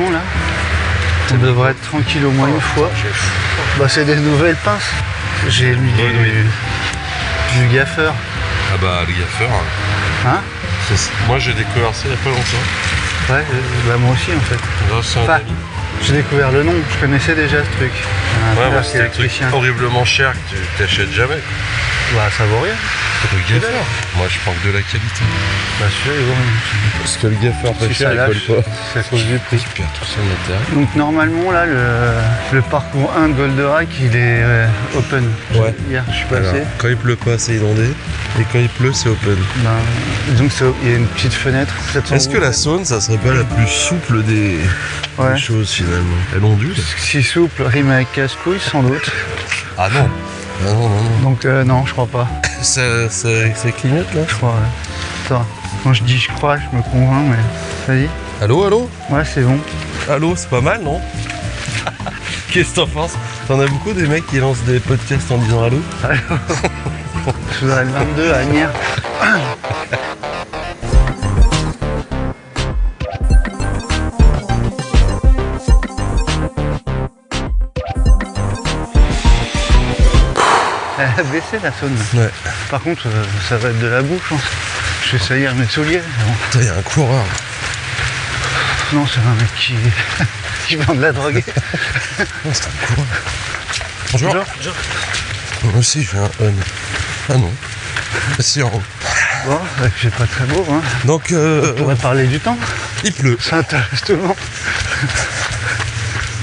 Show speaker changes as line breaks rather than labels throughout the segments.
con là. On devrait être tranquille au moins une fois. Bah c'est des nouvelles pinces. J'ai lu du gaffeur.
Ah bah le gaffeur.
Hein?
Moi j'ai découvert ça il y a pas longtemps.
Ouais, bah moi aussi en fait.
Grâce à un
Enfin,
ami.
j'ai découvert le nom, je connaissais déjà ce truc.
Ouais, moi c'était un truc horriblement cher que tu t'achètes jamais.
Bah ça vaut rien.
Le gaffeur. Moi je prends que de la qualité.
Bah celui-là il vaut rien.
Parce que le gaffeur pas
Si
cher
ça
il
lâche,
colle pas.
c'est à cause du prix.
Super, tout ça l'intérêt.
Donc normalement là le parcours 1 de Goldorak il est open.
Ouais.
Hier je suis passé.
Alors, quand il pleut pas c'est inondé et quand il pleut c'est open.
Ben, disons que il y a une petite fenêtre.
Est-ce que la Saône ça serait pas la plus souple des choses finalement? Elle ondule?
Si souple rime avec casse-couille sans doute.
Ah non. Ah non, non, non.
Donc non je crois pas.
Ça clignote là?
Je crois ouais. Attends, quand je dis je crois je me convainc mais vas-y.
Allô, allô?
Ouais c'est bon.
Allô, c'est pas mal non? Qu'est-ce que t'en penses? T'en as beaucoup des mecs qui lancent des podcasts en disant allô?
Je voudrais le 22 à Agnières. Elle a baissé la Saône.
Ouais.
Par contre, ça va être de la boue, je pense. Je vais salir mes souliers. Bon.
Putain, y'a un coureur.
Non, c'est un mec qui vend de la drogue.
Non, c'est un coureur. Bonjour.
Bonjour.
Moi aussi, je fais un on. Ah non. Si, en haut.
Bon, c'est pas très beau, hein.
Donc,
On pourrait parler du temps.
il pleut.
Ça intéresse tout le monde.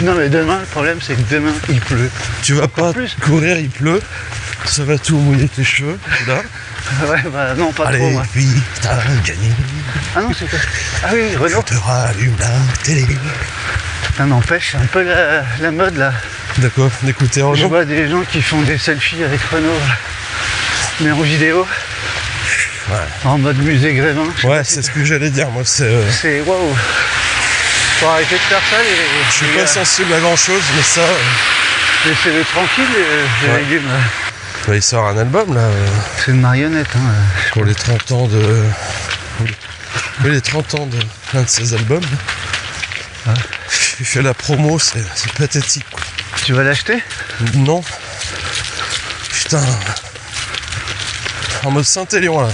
Non, mais demain, le problème, c'est que demain, il pleut.
Tu vas pas
plus.
courir, il pleut. Ça va tout mouiller tes cheveux. Là.
Ouais, bah non, pas
Allez,
trop, moi.
puis, t'as gagné.
Ah non, c'est quoi? Ah oui, Renault.
Je te rallume la télé.
Ça n'empêche, c'est un peu la mode, là.
D'accord, d'écouter
Je
Renaud.
vois des gens qui font des selfies avec Renault, mais en vidéo,
Ouais.
en mode musée Grévin. Je sais
Ouais,
pas si
c'est ce que j'allais dire. Moi, c'est.
c'est waouh. Faut arrêter de faire ça,
Je suis
les
pas
gars.
sensible à grand chose, mais ça.
Laissez-les tranquilles, les
Ouais.
légumes.
Bah, il sort un album là.
C'est une marionnette, hein.
Pour les 30 ans de. Oui, les 30 ans de l'un de ses albums.
Ouais.
Il fait la promo, c'est pathétique. Quoi.
Tu vas l'acheter?
Non. Putain. En mode Saint-Élion là.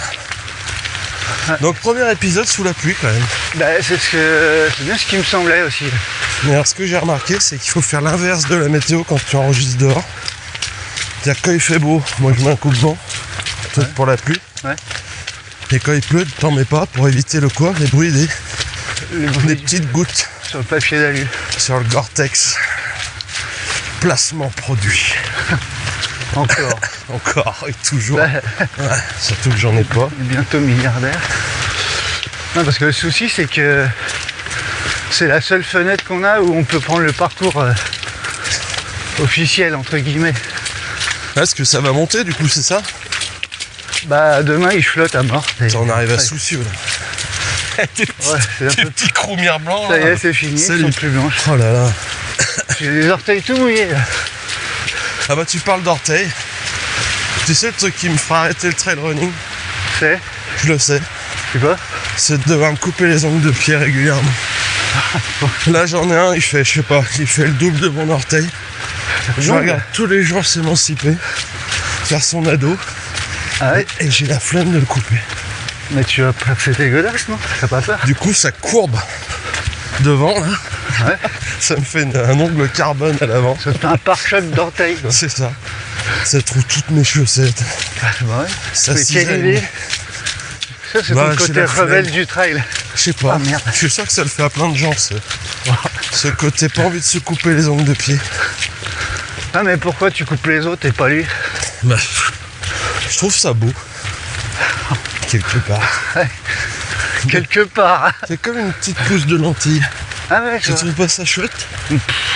Ouais.
Donc premier épisode sous la pluie quand même.
Bah, c'est bien ce qui me semblait aussi.
Mais alors ce que j'ai remarqué c'est qu'il faut faire l'inverse de la météo quand tu enregistres dehors. C'est-à-dire quand il fait beau, moi je mets un coup de vent, toi
Ouais.
pour la pluie.
Ouais.
Et quand il pleut, t'en mets pas pour éviter le quoi? Les bruits
Le
des
bruit
petites gouttes
sur le papier d'alu.
sur le Gore-Tex. Placement produit.
Encore.
Encore et toujours.
Bah,
Ouais, surtout que j'en ai pas.
bientôt milliardaire. Non, parce que le souci, c'est que c'est la seule fenêtre qu'on a où on peut prendre le parcours officiel, entre guillemets.
Est-ce que ça va monter du coup, c'est ça?
Bah, demain, il flotte à mort.
Ça, on arrive à
Ouais.
Soucieux là. Tes petits,
Ouais, c'est un
tes
peu-
petits croumières blancs.
Ça y
là.
est, c'est fini, ils
Salut.
sont plus blanches.
Oh là là.
J'ai les orteils tout mouillés, là.
Ah bah tu parles d'orteils. Tu sais le truc qui me fera arrêter le trail running,
C'est
je le sais,
C'est quoi?
c'est de devoir me couper les ongles de pied régulièrement. Là j'en ai un, il fait, je sais pas, il fait le double de mon orteil. Je
long,
regarde
là.
tous les jours s'émanciper, faire son ado,
Ah ouais?
et j'ai la flemme de le couper.
Mais tu vas pas... C'est dégueulasse, non? T'as pas peur?
Du coup ça courbe devant là,
Ouais.
ça me fait un ongle carbone à l'avant.
Ça te fait un pare-choc d'orteils, quoi.
C'est ça. Ça trouve toutes mes chaussettes.
Bah ouais.
Ça
Mais quelle
cisaille.
idée! Ça, c'est
Bah,
ton
j'ai
côté
la
rebelle
flemme.
du trail.
Je sais pas,
Ah, merde.
je suis sûr que ça le fait à plein de gens, ce côté pas envie de se couper les ongles de pied.
Ah, mais pourquoi tu coupes les autres et pas lui?
Bah, je trouve ça beau. Quelque part.
Quelque part.
C'est comme une petite pousse de lentilles.
Ah ouais,
Tu trouves pas ça chouette?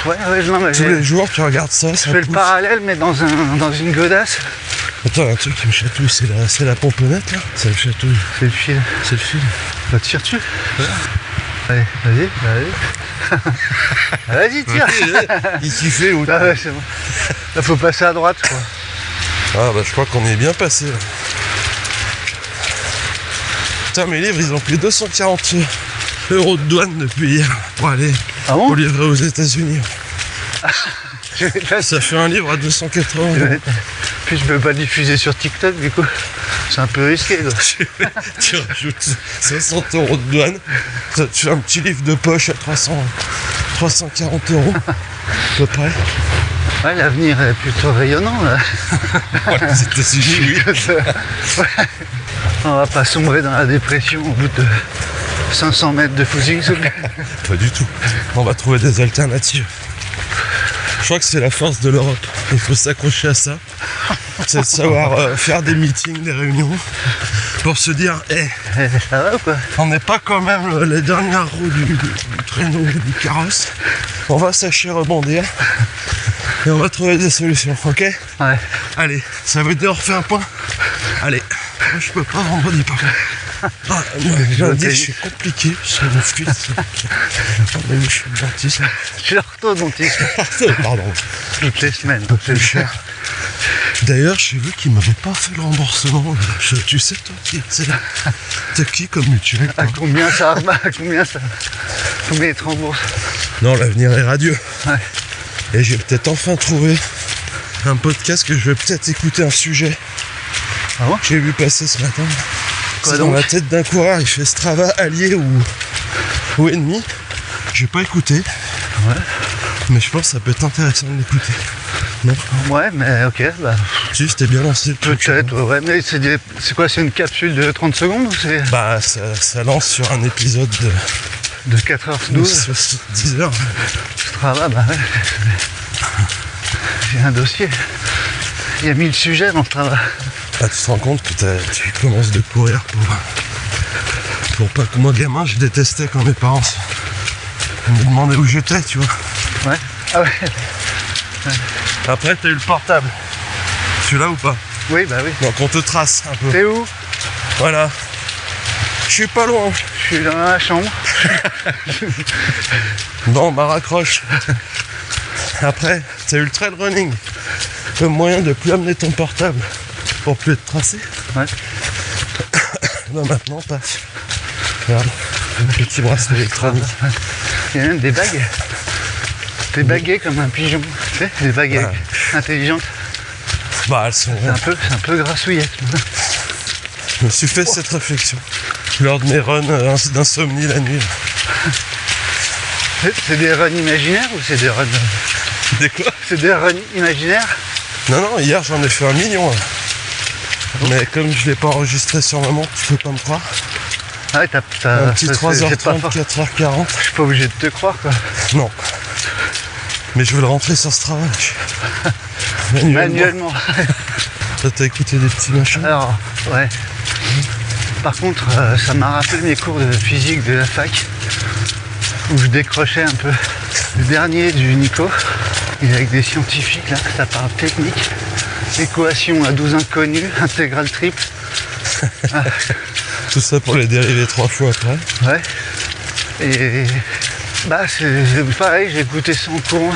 ouais, non, mais
Tous les jours, tu regardes ça,
je
ça
fais le
pousse.
parallèle, mais dans une godasse.
Attends, un truc qui me chatouille, c'est la pomponnette, là. Ça me chatouille.
C'est le fil.
C'est le fil.
Bah, tire dessus. Allez, vas-y. Vas-y, tire.
Il kiffait ou
Ah ouais, c'est bon. Là, faut passer à droite, quoi.
Ah bah je crois qu'on est bien passé là. Putain, mes livres ils ont pris 240 euros de douane depuis hier pour aller
Ah bon
au livrer aux États-Unis. Ça fait un livre à 280 €.
Puis je peux pas diffuser sur TikTok du coup. C'est un peu risqué quoi.
Tu rajoutes 60 € de douane, ça te fait un petit livre de poche à 340 € à peu près.
Ouais, l'avenir est plutôt rayonnant là.
Ouais, les États-Unis, oui.
Ouais. On va pas sombrer dans la dépression au bout de 500 mètres de footing.
Pas du tout. On va trouver des alternatives. Je crois que c'est la force de l'Europe. Il faut s'accrocher à ça. C'est de savoir faire des meetings, des réunions, pour se dire,
Ça va ou quoi?
on n'est pas quand même les dernières roues du traîneau, du carrosse. On va sachez rebondir et on va trouver des solutions, ok?
Ouais.
Allez, ça veut dire on refait un point? Allez, moi je peux pas vendredi par contre. Ah, lundi, je suis compliqué, c'est mon fils. Rendez-vous chez le dentiste.
Je suis orthodontiste
Pardon.
toutes les semaines.
Plus cher. D'ailleurs, j'ai vu qu'ils m'avaient pas fait le remboursement. Tu sais, toi, t'as qui comme mutuelle?
À combien ça Combien il te rembourse?
Non, l'avenir est radieux.
Ouais.
Et j'ai peut-être enfin trouvé un podcast que je vais peut-être écouter un sujet.
Ah bon?
J'ai vu passer ce matin.
Quoi
C'est
donc?
dans la tête d'un coureur, il fait Strava allié ou ennemi. J'ai pas écouté.
Ouais.
Mais je pense que ça peut être intéressant de l'écouter. Non?
Ouais, mais ok, bah
Si, c'était bien lancé.
peut-être, ouais, mais c'est quoi, c'est une capsule de 30 secondes ou c'est
Bah, ça lance sur un épisode
de 4h12?
70 heures.
Strava, bah ouais. J'ai un dossier. Il y a 1000 sujets dans Strava.
Ah, tu te rends compte que tu commences de courir pour pas que moi, gamin, je détestais quand mes parents me demandaient où j'étais, tu vois.
Ouais. Ah ouais.
Après, t'as eu le portable. Celui-là ou pas?
Oui, bah oui.
Donc on te trace un peu.
T'es où?
Voilà. Je suis pas loin.
Je suis dans la chambre.
Bon, bah raccroche. Après, t'as eu le trail running. Le moyen de plus amener ton portable pour plus être tracé.
Ouais.
Bah maintenant, passe. Regarde, un petit bracelet électronique.
Il y a même des bagues. Des baguets comme un pigeon. Tu sais, des baguettes intelligentes.
Bah elles sont...
C'est un peu grassouillette.
Je me suis fait cette réflexion lors de mes runs d'insomnie la nuit.
C'est des runs imaginaires ou c'est des runs...
Des quoi?
C'est des runs imaginaires?
Non, hier j'en ai fait 1 million. Là. Mais comme je l'ai pas enregistré sur ma montre, tu peux pas me croire.
Ah ouais,
Un petit 3h30, 4h40.
Je suis pas obligé de te croire quoi.
Non. Mais je veux le rentrer sur ce travail.
Manuellement.
Toi, t'as écouté des petits machins?
Alors, ouais. Par contre, ça m'a rappelé mes cours de physique de la fac où je décrochais un peu. Le dernier du Nico, il est avec des scientifiques là, ça parle technique. Équation à 12 inconnus, intégrale triple.
Tout ça pour les dériver 3 fois après.
Ouais. Et bah c'est pareil, j'ai écouté ça en courant.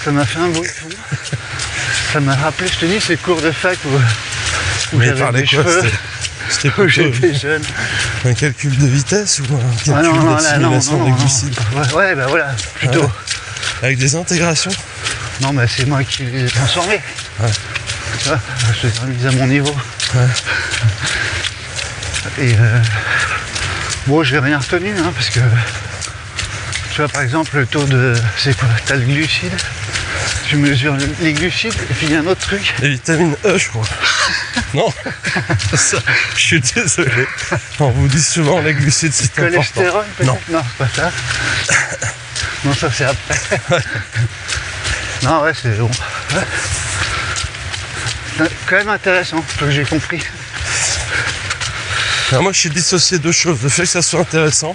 Ça m'a fait un bruit de fond. Ça m'a rappelé, je te dis, ces cours de fac où
Mais
j'avais des cheveux,
C'était
où
plutôt
j'étais jeune.
un calcul de vitesse ou un calcul
Ah non, là,
d'assimilation des glucides?
Ouais, bah voilà, plutôt.
Ouais. Avec des intégrations?
Non, mais c'est moi qui les ai transformés.
Ouais.
Tu vois, je les ai remis à mon niveau.
Ouais.
Et bon, j'ai rien retenu, hein, parce que tu vois, par exemple, le taux de... C'est quoi? T'as le glucide, tu mesures les glucides, et puis il y a un autre truc.
Les vitamines E, je crois. Non, ça, je suis désolé. On vous dit souvent les glucides, c'est important.
Cholestérol, peut-être?
Non.
Non, c'est pas ça. Non, ça c'est après. Non, ouais, c'est bon. Ouais. C'est quand même intéressant, ce que j'ai compris.
Alors moi, je suis dissocié de 2 choses. Le fait que ça soit intéressant,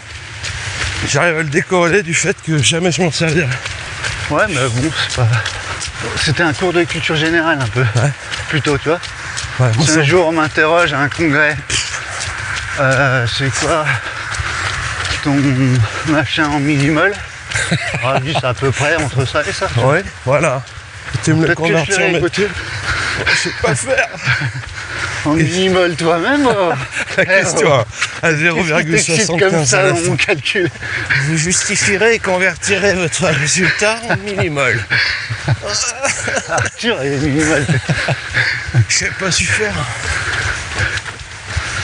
j'arrive à le décorréler du fait que jamais je m'en servirai.
Ouais, mais bon, c'est pas... C'était un cours de culture générale, un peu.
Ouais.
Plutôt, tu vois.
Ouais, moi,
Si
ça-
un jour on m'interroge à un congrès, c'est quoi ton machin en millimol? Ah, je dis, c'est à peu près entre ça et ça.
Ouais, voilà. Tu me le
Peut-être que je
convertir
l'aurais
en mètres
écouté.
cubes. Je sais pas le faire.
En mini-molle toi-même.
La question à
Qu'est-ce qui t'excite comme
0,75 à
ça
la
dans
fin.
mon calcul?
Vous justifierez et convertirez votre résultat en mini-molle.
Arthur est mini-molle.
Je sais pas su faire.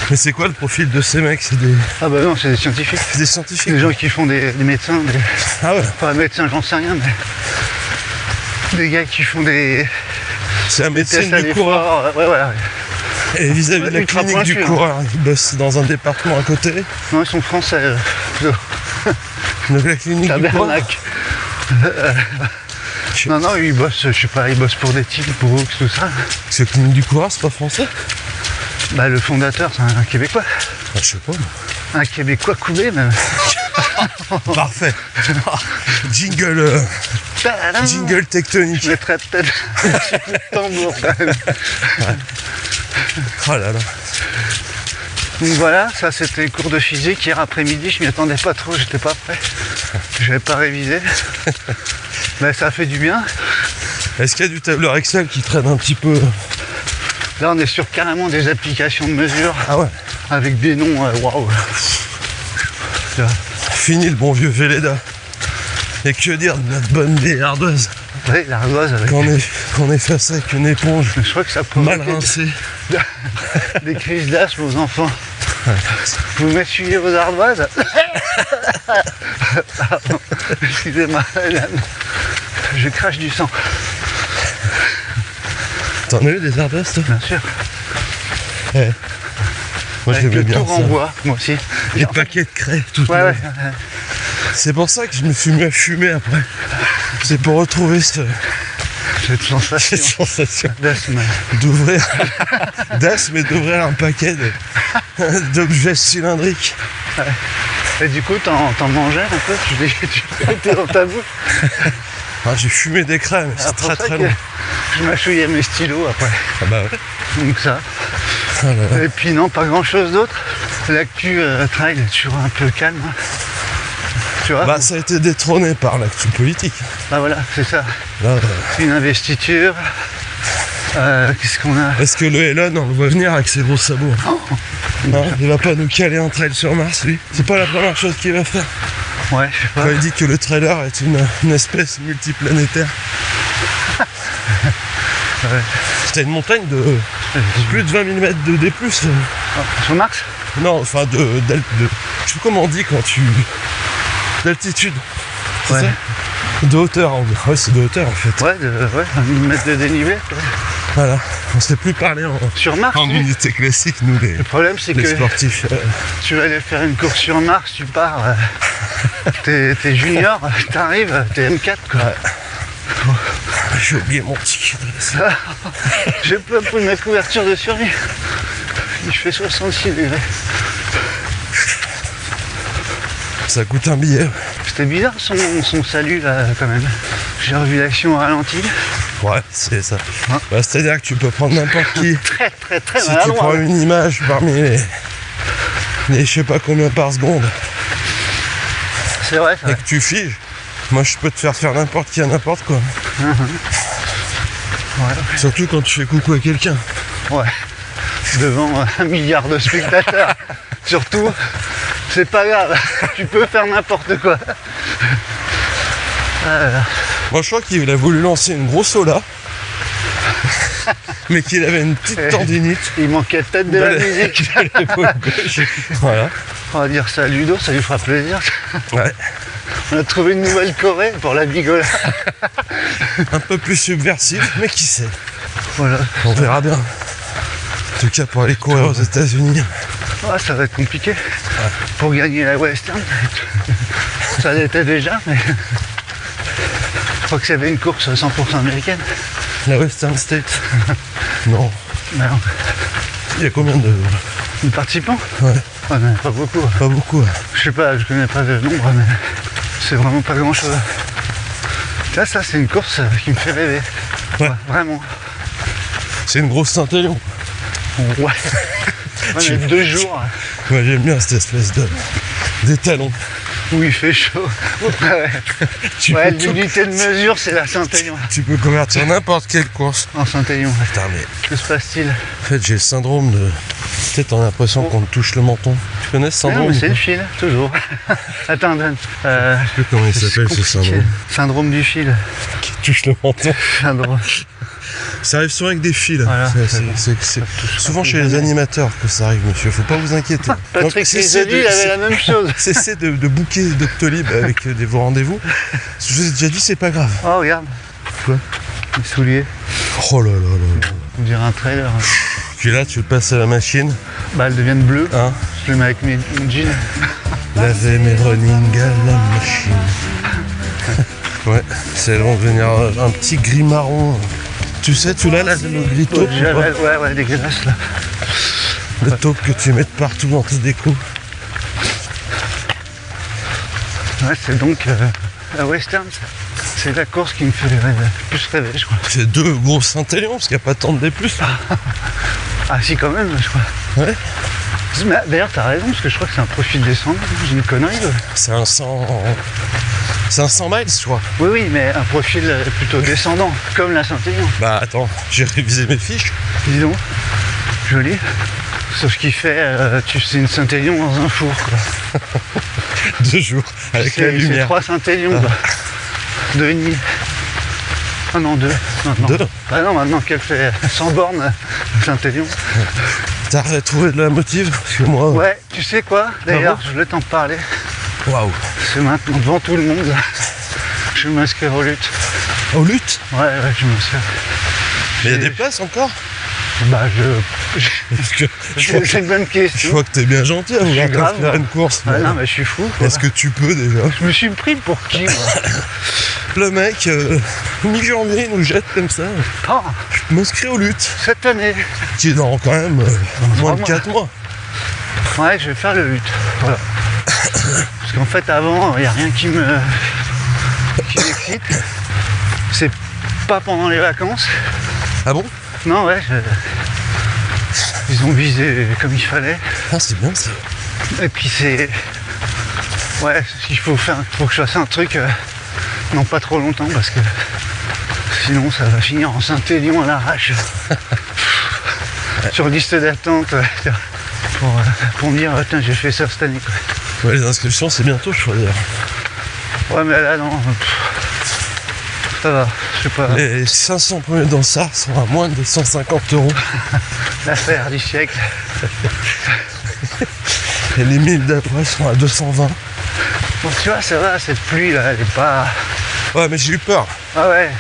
Mais c'est quoi le profil de ces mecs? C'est des
Ah bah non, c'est des scientifiques.
scientifiques?
Des gens qui font des médecins,
Ah ouais,
pas médecins, j'en sais rien, mais des gars qui font des
c'est la médecine
tests à
du coureur.
l'effort. Ouais, voilà.
Et vis-à-vis de la
Ultra
clinique du
pointu, hein.
coureur, ils bossent dans un département à côté.
Non, ils sont français. Plutôt.
Donc la clinique du coureur.
Tabernacle. Non, non, ils bossent, je sais pas, ils bossent pour des types, pour Brooks, tout ça.
Parce que la clinique du coureur, c'est pas français?
Bah, le fondateur, c'est un Québécois.
Ah, je sais pas.
Un Québécois coubé, même.
Parfait. Jingle,
Tadam.
jingle tectonique.
Je mettrais peut-être un petit coup de tambour, quand même.
Oh là là.
Donc voilà, ça c'était le cours de physique. Hier après-midi, je m'y attendais pas trop, j'étais pas prêt. J'avais pas révisé. Mais ça fait du bien.
Est-ce qu'il y a du tableur Excel qui traîne un petit peu?
Là, on est sur carrément des applications de mesure
Ah ouais.
avec des noms, waouh.
Fini le bon vieux Velleda. Et que dire de notre bonne vieille ardoise
Ouais, l'ardoise avec.
qu'on est face avec une éponge
Je crois que ça
mal
provoque
rincée.
des crises d'asthme aux enfants. Vous m'essuyez vos ardoises. Pardon. Excusez-moi, madame. Je crache du sang,
T'en as eu des ardoises toi?
bien sûr.
Ouais. Moi
Avec
j'aimais
le
bien
tour en
ça.
bois, moi aussi.
Les paquets de craie, tout
Ouais, ouais.
C'est pour ça que je me suis mis à fumer après. C'est pour retrouver cette
Cette sensation
sensation
d'asthme.
d'ouvrir d'asthme et d'ouvrir un paquet d'objets cylindriques.
Et du coup, t'en mangeais un peu? Tu étais dans ta bouche?
Ah, j'ai fumé des craies, mais c'est
C'est pour
très
ça
très
que
long.
je m'achouillais mes stylos après.
Ah bah ouais.
Donc ça.
Ah là là.
Et puis non, pas grand chose d'autre. L'actu trail est toujours un peu calme. Hein. Tu vois?
Bah ça a été détrôné par l'actu politique.
Bah voilà, c'est ça.
Là,
Une investiture. Qu'est-ce qu'on a?
est-ce que le Elon, on le voit venir avec ses gros sabots? Hein, il va pas nous caler un trail sur Mars, lui. C'est pas la première chose qu'il va faire.
Ouais, je sais pas.
Quand il dit que le trailer est une espèce multiplanétaire.
Ouais.
C'était une montagne de plus de 20 000 mètres de D+.
Sur Mars?
Non, enfin je sais pas comment on dit quand tu... d'altitude. C'est
Ouais.
ça? De hauteur, ouais, c'est de hauteur en fait.
Ouais, ouais, 1000 mètres de dénivelé. Ouais.
Voilà, on sait plus parler
Sur Mars?
en
oui.
unité classique, nous les
Le problème, c'est que
sportifs.
tu vas aller faire une course sur Mars, tu pars, t'es junior, t'arrives, t'es M4 quoi.
J'ai oublié mon ticket d'adresse.
J'ai pas pris ma couverture de survie. Il fait 66 degrés.
Ça coûte un billet.
C'était bizarre son salut là quand même. J'ai revu l'action au ralenti.
Ouais, c'est ça.
Hein?
Bah, c'est-à-dire que tu peux prendre n'importe qui.
Très très très
Si tu
maladroit.
prends une image parmi les je sais pas combien par seconde
C'est vrai ça.
et que tu figes, moi je peux te faire n'importe qui à n'importe quoi.
Ouais.
Surtout quand tu fais coucou à quelqu'un.
Ouais. Devant 1 milliard de spectateurs. Surtout, c'est pas grave. Tu peux faire n'importe quoi.
Moi je crois qu'il a voulu lancer une grosse ola, mais qu'il avait une petite tendinite
Il manquait peut-être de la musique.
de l'épaule gauche. Voilà.
On va dire ça à Ludo, ça lui fera plaisir.
Ouais.
On a trouvé une nouvelle Corée pour la bigola.
Un peu plus subversif, mais qui sait.
Voilà.
On verra bien. En tout cas pour aller courir aux États-Unis.
Ah, ça va être compliqué pour gagner la Western. Ça l'était déjà, mais je crois que c'était une course 100% américaine.
La Western State. Non.
Mais non.
Il y a combien de...
Les participants?
Ouais.
Ouais, mais pas beaucoup.
Pas beaucoup. Ouais.
Je sais pas, je connais pas le nombre, mais c'est vraiment pas grand chose. Ça c'est une course qui me fait rêver.
Ouais.
Vraiment.
C'est une grosse Saint-Élion.
Ouais. On est 2 jours.
Moi j'aime bien cette espèce d'étalon.
où il fait chaud. Ouais,
Tu
ouais,
peux tout-
l'unité de mesure, c'est la Saint-Élion.
Tu peux convertir n'importe quelle course.
En Saint-Élion, ouais.
Putain, mais
Que se passe-t-il?
en fait, j'ai le syndrome de. Peut-être on a l'impression qu'on te touche le menton. Tu connais ce
Ah non,
syndrome
mais c'est
ou
le
pas
fil, toujours. Attends, Dan.
Je sais plus comment il
c'est
s'appelle ce
compliqué.
syndrome.
Syndrome du fil.
Qui touche le menton.
Syndrome.
Ça arrive souvent avec des fils.
Voilà,
C'est souvent chez les animateurs que ça arrive, monsieur. Faut pas vous inquiéter.
Patrick
cessez
Risoli, il avait la même chose.
Cessez de booker Doctolib avec vos rendez-vous. Je vous ai déjà dit, c'est pas grave.
Oh, regarde.
Quoi?
Les souliers.
Oh là là là.
On dirait un trailer.
Puis là, tu le passes à la machine.
Bah, elles deviennent bleues.
Hein?
Je le mets avec mes jeans.
Laver mes running à la machine. Ouais, c'est vont devenir un petit gris marron. Tu sais, tu l'as là, le gris taupe, ou pas
Ouais, dégueulasse là.
le taupe que tu mets de partout dans tes décos.
Ouais, c'est donc la Western. C'est la course qui me fait le plus rêver, je crois.
C'est deux gros Saint-Élion, parce qu'il n'y a pas tant de D+.
Ah, si, quand même, je crois.
Ouais.
Mais d'ailleurs, t'as raison, parce que je crois que c'est un profil descendant. J'ai une connerie.
C'est un 100... C'est un 100 miles, je crois.
Oui, oui, mais un profil plutôt descendant, comme la Saint-Élion.
Bah attends, j'ai révisé mes fiches.
Dis donc, joli. Sauf qu'il fait, c'est une Saint-Élion dans un four, quoi.
2 jours, avec la
C'est
lumière.
3 Saint-Élion, quoi. 2,5. Ah non, 2 maintenant.
2.
Ah non, maintenant qu'elle fait 100 bornes, Saint-Élion.
T'as trouvé de la motive? Parce que moi...
Ouais, tu sais quoi? D'ailleurs,
bon
je voulais t'en parler.
Waouh.
C'est maintenant devant tout le monde. Je vais m'inscrire aux luttes.
Au lutte?
Ouais, je m'inscris.
Mais il y a des places encore?
Bah,
Parce que je vois
c'est une bonne
je
question.
vois que t'es bien gentil à vouloir
grave,
t'inscrire à
moi.
une course.
Ah
mais
non, mais je suis fou, quoi.
est-ce que tu peux déjà?
Je me suis pris pour qui, moi?
Le mec, mi-janvier, il nous jette comme ça.
Oh,
Je m'inscris aux luttes.
cette année.
Qui est dans quand même moins de
3
4 mois.
Ouais, je vais faire le lutte. Voilà. Parce qu'en fait, avant, il n'y a rien qui m'excite. C'est pas pendant les vacances.
Ah bon?
Non, ouais. Ils ont visé comme il fallait.
Ah, c'est bien ça.
Et puis c'est. Ouais, il faut que je fasse un truc. Non, pas trop longtemps parce que sinon ça va finir en Saint-Élion à l'arrache. Sur liste d'attente pour me dire, tiens, j'ai fait ça cette année, quoi.
Ouais, les inscriptions, c'est bientôt, je crois d'ailleurs.
Ouais, mais là, non. Ça va, je sais pas.
Les 500 premiers dansards sont à moins de 150 €.
L'affaire du siècle.
Et les 1000 d'après sont à 220.
Bon, tu vois, ça va, cette pluie là, elle est pas.
Ouais, mais j'ai eu peur.
Ah ouais.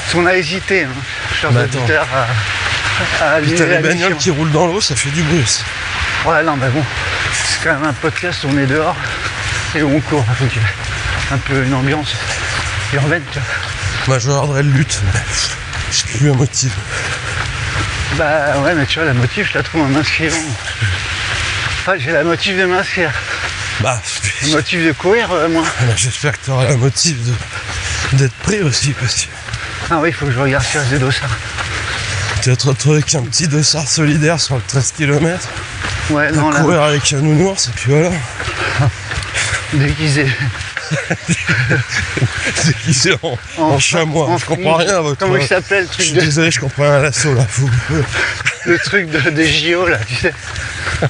Parce qu'on a hésité, hein, chers
Bah, attends.
auditeurs, à
Puis
allumer
t'as les
la
bagnoles
mission.
qui roulent dans l'eau, ça fait du bruit aussi.
Ouais, non, mais bon, c'est quand même un podcast où on est dehors et où on court. Il faut qu'il y ait un peu une ambiance urbaine, tu vois.
Moi, je regarderais le lutte, mais j'ai plus un motif.
Bah ouais, mais tu vois, la motive, je la trouve en m'inscrivant. Enfin, j'ai la motive de m'inscrire.
Bah,
Le motif de courir, moi.
j'espère que tu auras un motif d'être pris aussi, parce que
Ah oui, il faut que je regarde sur les dossards.
tu vas te retrouver avec un petit dossard solidaire sur le 13 km,
Ouais, non, là,
courir avec un nounours, et puis voilà.
déguisé.
C'est qui c'est en chamois,
en
je comprends
fringue.
rien à votre...
Comment il s'appelle le
Je
truc
suis
de,
désolé, je comprends rien à l'assaut là.
le truc des JO là, tu sais.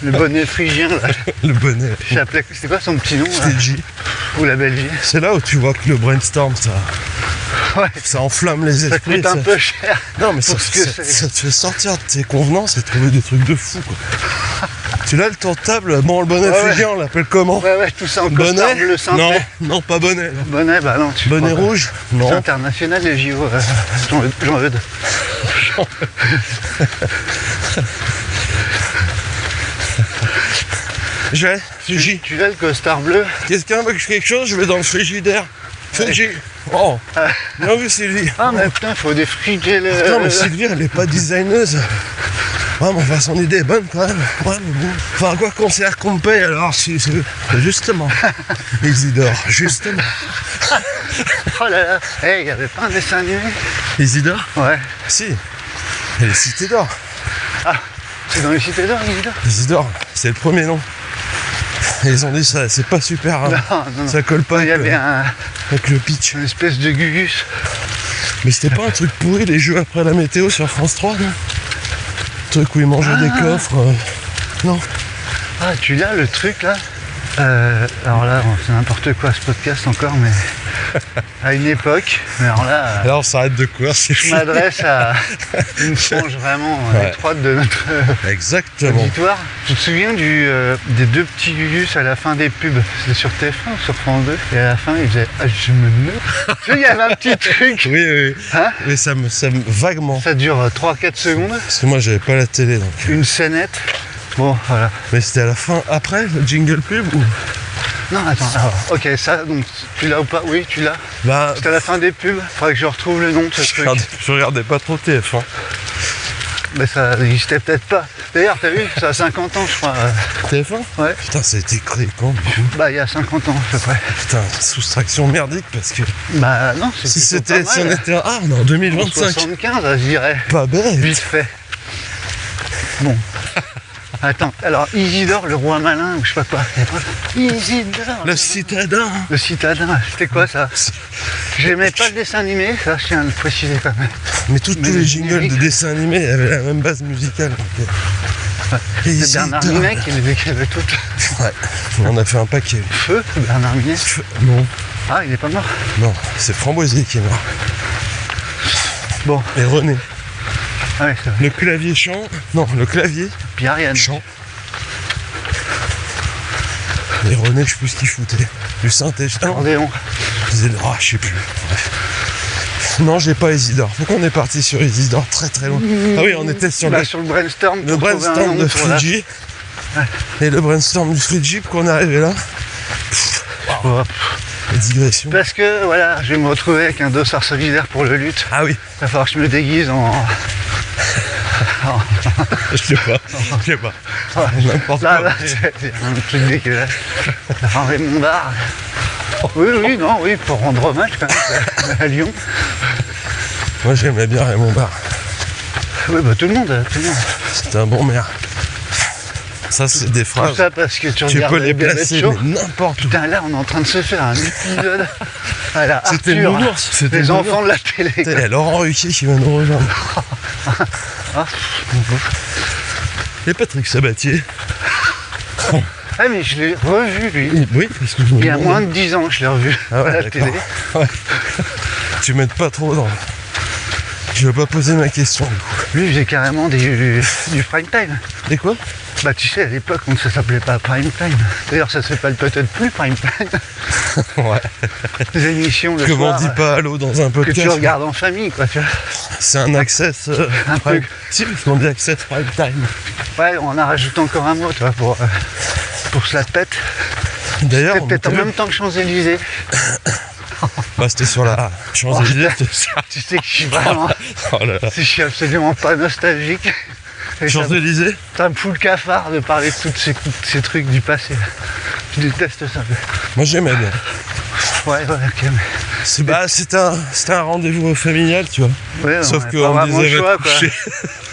Le bonnet phrygien là.
Le bonnet.
J'appelais, c'est quoi son petit nom là?
C'était J.
Ou la Belgique.
C'est là où tu vois que le brainstorm,
Ouais,
ça enflamme les
ça
esprits.
coûte un peu cher.
Non, mais ça,
pour ce que
ça-
c'est.
ça te fait sortir de tes convenances et trouver des trucs de fou, quoi. Tu l'as le tour de table, bon, le bonnet
Ouais, ouais.
phrygien, on l'appelle comment?
Ouais, tout ça en costard
Bonnet?
bleu
Non,
synthé.
non, pas bonnet. là.
Bonnet, bah non, tu
Bonnet
crois pas.
rouge?
C'est
Non.
international les JO, Jean Eudes.
J'ai, J.
Tu as le costard bleu?
Quelqu'un veut quelque chose? Je vais dans le frigidaire. J. Oh, bien vu Sylvie.
Ah mais putain, faut défriger le.
Non mais Sylvie, elle n'est pas designeuse. Ouais, mais enfin, son idée est bonne quand même. Ouais, mais bon. Enfin, quoi qu'on sert qu'on me paye alors, justement. Isidore, justement.
Oh là là. Eh, il y avait pas un dessin animé?
Isidore?
Ouais.
Si. Elle est Cité d'Or.
Ah, c'est dans les cités d'or, Isidore?
Isidore, c'est le premier nom. Et ils ont dit ça, c'est pas super, hein.
Non.
Ça colle pas
Il y avait
avec le pitch.
une espèce de gugus.
Mais c'était pas un truc pourri, les jeux après la météo sur France 3, non? Un truc où ils mangeaient des coffres. Non.
Ah, tu l'as le truc là. Alors là, c'est n'importe quoi ce podcast encore, mais à une époque, mais alors là,
Alors on s'arrête de courir, c'est
je
fini.
m'adresse à une frange vraiment
Ouais.
étroite de notre
Exactement.
auditoire. Tu te souviens des deux petits gugus à la fin des pubs? C'était sur TF1 ou sur France 2? Et à la fin, ils faisaient « Ah, je me meurs !» Tu sais, il y avait un petit truc.
Oui.
Hein?
Mais ça me vaguement.
Ça dure 3-4 secondes.
Parce que moi j'avais pas la télé donc.
Une scénette. Bon, voilà.
Mais c'était à la fin, après le jingle pub ou...
Non, attends, alors, ok, ça, donc, tu l'as ou pas? Oui, tu l'as.
Bah,
C'était à la fin des pubs. Faudrait que je retrouve le nom de ce truc.
je regardais pas trop TF1.
Mais ça n'existait peut-être pas. D'ailleurs, t'as vu, ça a 50 ans, je crois.
TF1
Ouais.
Putain, ça a été créé quand du coup?
Bah, il y a 50 ans, à peu près.
Putain, soustraction merdique parce que
Bah, non, c'est
si
plutôt
c'était
pas
si on
mal.
était en 2025,
75, je dirais.
pas bête.
Vite fait. Bon. Attends, alors Isidore, le roi malin, ou je sais pas quoi. Isidore,
Le citadin.
le citadin, c'était quoi ça? J'aimais pas le dessin animé, ça je tiens à le préciser quand même.
Mais tous
Mais
les
le
jingles de
générique.
dessins animés avaient la même base musicale. Donc,
C'est
Isidore.
Bernard Minet qui les écrivait toutes.
Ouais, on a fait un paquet.
Feu, Bernard Minet.
Non,
Ah, il est pas mort.
non, c'est Framboisier qui est mort.
Bon,
Et René.
ah ouais, c'est vrai.
Le clavier chant. Non, le clavier
Puis Ariane.
chant. Et René, je sais plus ce qu'il foutait. Du synthé. Ah non,
Accordéon.
je sais plus. Bref. Non, j'ai pas Isidore. Donc on est parti sur Isidore très très loin. Ah oui, on était sur
Bah, sur le brainstorm.
le
pour trouver un
brainstorm
nom
de
pour la-
Free Jeep. Et le brainstorm du Free Jeep qu'on est arrivé là.
Ouais.
La digression.
Parce que voilà, je vais me retrouver avec un dossard solidaire pour le lutte.
Ah oui,
Il va falloir que je me déguise en.
je sais pas. Je sais pas. N'importe
Là,
quoi.
c'est un truc dégueulasse. Un Raymond Barre. Oui, pour rendre hommage quand même à Lyon.
Moi j'aimais bien Raymond Barre.
Oui, bah tout le monde.
C'était un bon maire. Ça c'est des
Tout
phrases.
ça parce que tu
Tu
regardes
peux les
Gabet
placer
Show.
mais n'importe où.
Putain, là, on est en train de se faire un épisode à la
C'était
Arthur,
nounours, c'était
les
nounours.
enfants de la télé.
Il y a Laurent Ruquier qui va nous rejoindre.
Ah,
Et Patrick Sabatier.
ah, mais je l'ai revu, lui.
Oui, parce que je me
Il y a
demande-
moins de 10 ans que je l'ai revu
Ah ouais,
à la
d'accord.
télé.
Ouais. Tu m'aides pas trop dans. Je vais pas poser ma question du coup.
Lui, il faisait carrément du prime time.
Et quoi?
Bah, tu sais, à l'époque, ça s'appelait pas prime time. D'ailleurs, ça s'appelle peut-être plus prime time.
Ouais.
Des émissions le
Comment on
soir
dit pas allô dans un
que tu
podcast?
regardes en famille, quoi, tu vois.
C'est un access
Un
prime.
peu.
Si, parce qu'on dit access prime time.
Ouais, on a rajouté encore un mot, tu vois, pour se la pète.
D'ailleurs,
C'était peut-être en même temps que Champs-Élysées.
bah, c'était sur la Champs-Élysées.
Tu sais que je suis vraiment.
Oh là là.
Je suis absolument pas nostalgique. Et ça,
Champs-Élysées?
ça me fout le cafard de parler de tous ces trucs du passé. Je déteste ça.
Moi j'aimais bien.
Ouais, ok. Mais...
C'était un rendez-vous familial, tu vois.
Ouais,
Sauf
on
que
avait pas
on
vraiment
disait
le
va
choix,
te
quoi.
coucher.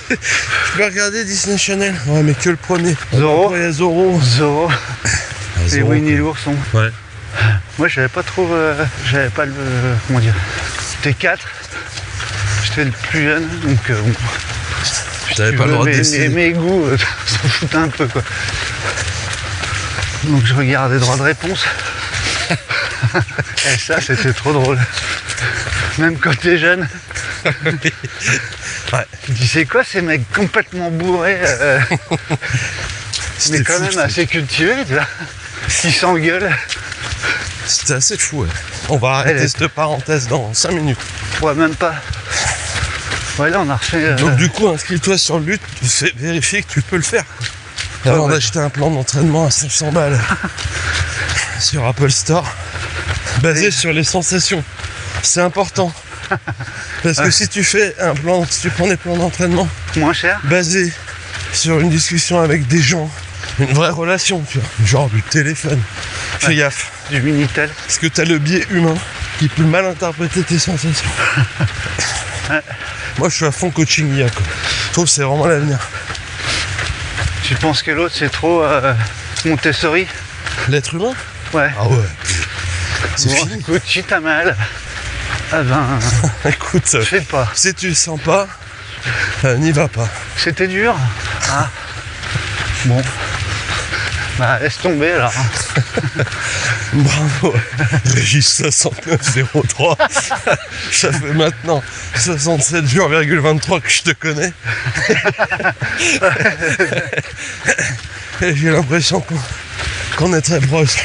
Je peux regarder Disney Channel. Ouais, mais que le premier.
Zorro.
Après, il y a Zorro.
Zorro
Ah,
et
Zorro,
Winnie
quoi.
l'ourson.
Ouais.
Moi, j'avais pas trop. J'avais pas le. Comment dire? J'étais 4. J'étais le plus jeune, donc. Bon,
T'avais pas le droit de
mes
décider.
goûts s'en foutent un peu, quoi. Donc, je regardais droit de réponse. Et ça, c'était trop drôle. Même quand t'es jeune.
Ouais.
Tu dis, c'est quoi ces mecs complètement bourrés, mais
C'était
quand
fou,
même assez cultivés, tu vois, qui s'engueulent.
C'était assez fou, ouais. On va arrêter
Elle est-
cette parenthèse dans 5 minutes.
Ouais, même pas. Ouais, là, on a refait.
Donc du coup, inscris-toi sur le lutte, vérifie que tu peux le faire. Avant
ouais.
d'acheter un plan d'entraînement à 500 balles sur Apple Store, basé
Oui.
sur les sensations. C'est important. Parce que si tu prends des plans d'entraînement
moins cher.
basés sur une discussion avec des gens, une vraie relation, tu vois, genre du téléphone, fais gaffe.
Du Minitel.
Parce que tu as le biais humain qui peut mal interpréter tes sensations. Moi, je suis à fond coaching IA, quoi. Je trouve que c'est vraiment l'avenir.
Tu penses que l'autre, c'est trop Montessori?
L'être humain?
Ouais.
Ah ouais. C'est
Bon,
fini.
écoute, si t'as mal, ah ben,
Écoute,
fais pas.
si tu le sens pas, n'y va pas.
C'était dur. Ah. Bon. Bah, laisse tomber alors.
Bravo, Régis 6903. Ça fait maintenant 67 jours,23 que je te connais. Et j'ai l'impression qu'on est très proche.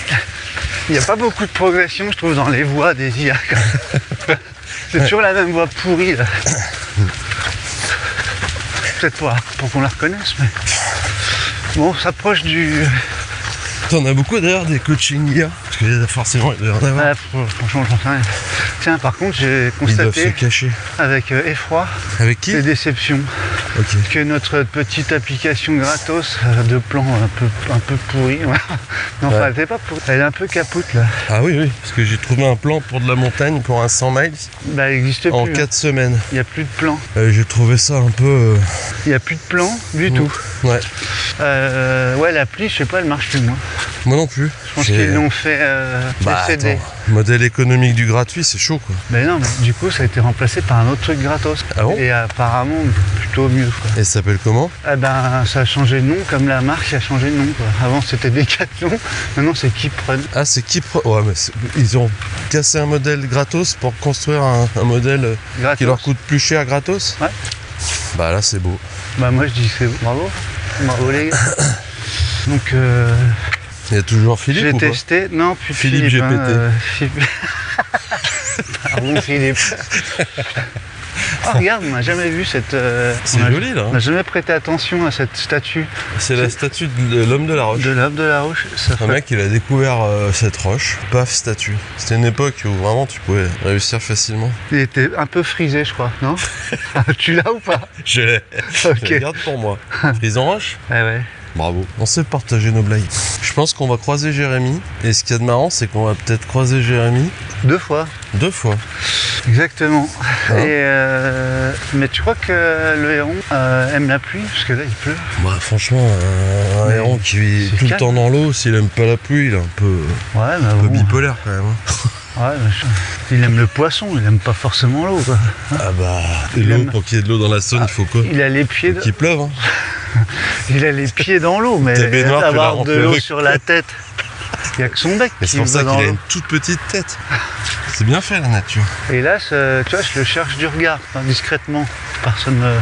Il n'y a pas beaucoup de progression, je trouve, dans les voix des IA. Quand même. C'est toujours la même voix pourrie là. Peut-être pas pour qu'on la reconnaisse, mais bon, on s'approche du.
T'en as beaucoup d'ailleurs des coachings IA, parce qu'il y a forcément il doit y en avoir.
Ouais, franchement, j'en sais rien. Tiens, par contre, j'ai
Ils doivent se
constaté
cacher.
avec effroi
Avec qui?
et déception
Ok.
que notre petite application gratos de plan un peu pourri, ouais. Non, enfin,
Ouais.
elle était pas pourrie, elle est un peu capoute là.
Ah oui, oui, parce que j'ai trouvé un plan pour de la montagne pour un 100 miles
Bah, elle n'existe
en
plus.
4 semaines.
Il n'y a plus de plan.
J'ai trouvé ça un peu...
Il n'y a plus de plan du tout.
Ouais,
Ouais, l'appli, je sais pas, elle marche plus moi.
moi non plus.
Je pense qu'ils l'ont fait
Bah
décéder.
attends, modèle économique du gratuit, c'est chaud quoi.
Mais non, mais du coup, ça a été remplacé par un autre truc gratos.
Ah bon?
Et apparemment, plutôt mieux, quoi.
Et ça s'appelle comment?
Eh ben, ça a changé de nom, comme la marque a changé de nom, quoi. Avant, c'était Decathlon, maintenant, c'est Keeprun.
Ah, c'est Ouais, mais ils ont cassé un modèle gratos pour construire un modèle
Gratos.
qui leur coûte plus cher gratos?
Ouais.
Bah là, c'est beau.
Bah, moi, je dis c'est bravo. Bravo, les gars. Donc,
Il y a toujours Philippe
j'ai
ou pas?
testé. Non, puis
Philippe
Philippe.
GPT.
Philippe. Pardon, Philippe. Ah, regarde, on n'a jamais vu cette.
C'est joli là.
On n'a jamais prêté attention à cette statue
C'est la statue de l'homme de la roche.
de l'homme de la roche. Ça
Un
fait-
mec, il a découvert cette roche, paf, statue. C'était une époque où vraiment tu pouvais réussir facilement.
Il était un peu frisé, je crois, non? Tu l'as ou pas?
Je l'ai.
Ok.
Je la garde pour moi. Frise en roche?
Ouais, ouais.
Bravo. On sait partager nos blagues. Je pense qu'on va croiser Jérémy. Et ce qu'il y a de marrant, c'est qu'on va peut-être croiser Jérémy
2 fois.
2 fois.
Exactement.
Hein?
Mais tu crois que le héron aime la pluie? Parce que là, il pleut.
Bah franchement, un
Mais
héron qui vit
c'est
tout le
calme.
temps dans l'eau, s'il aime pas la pluie, il est un peu
Ouais, mais bon.
bipolaire quand même. Hein.
Ouais, mais il aime le poisson, il aime pas forcément l'eau, quoi.
Ah bah,
Il
l'eau,
aime-
pour qu'il y ait de l'eau dans la Saône, il faut quoi?
Il a les pieds,
Qu'il pleuve, hein.
il a les pieds dans l'eau, mais
Ta baignoire, tu la
avoir de
remplis
l'eau
avec.
sur la tête, il y a que son bec
Mais
qui
c'est pour
va
ça
dans
qu'il a
l'eau.
une toute petite tête. C'est bien fait la nature.
Et là, tu vois, je le cherche du regard, enfin, discrètement. Personne me.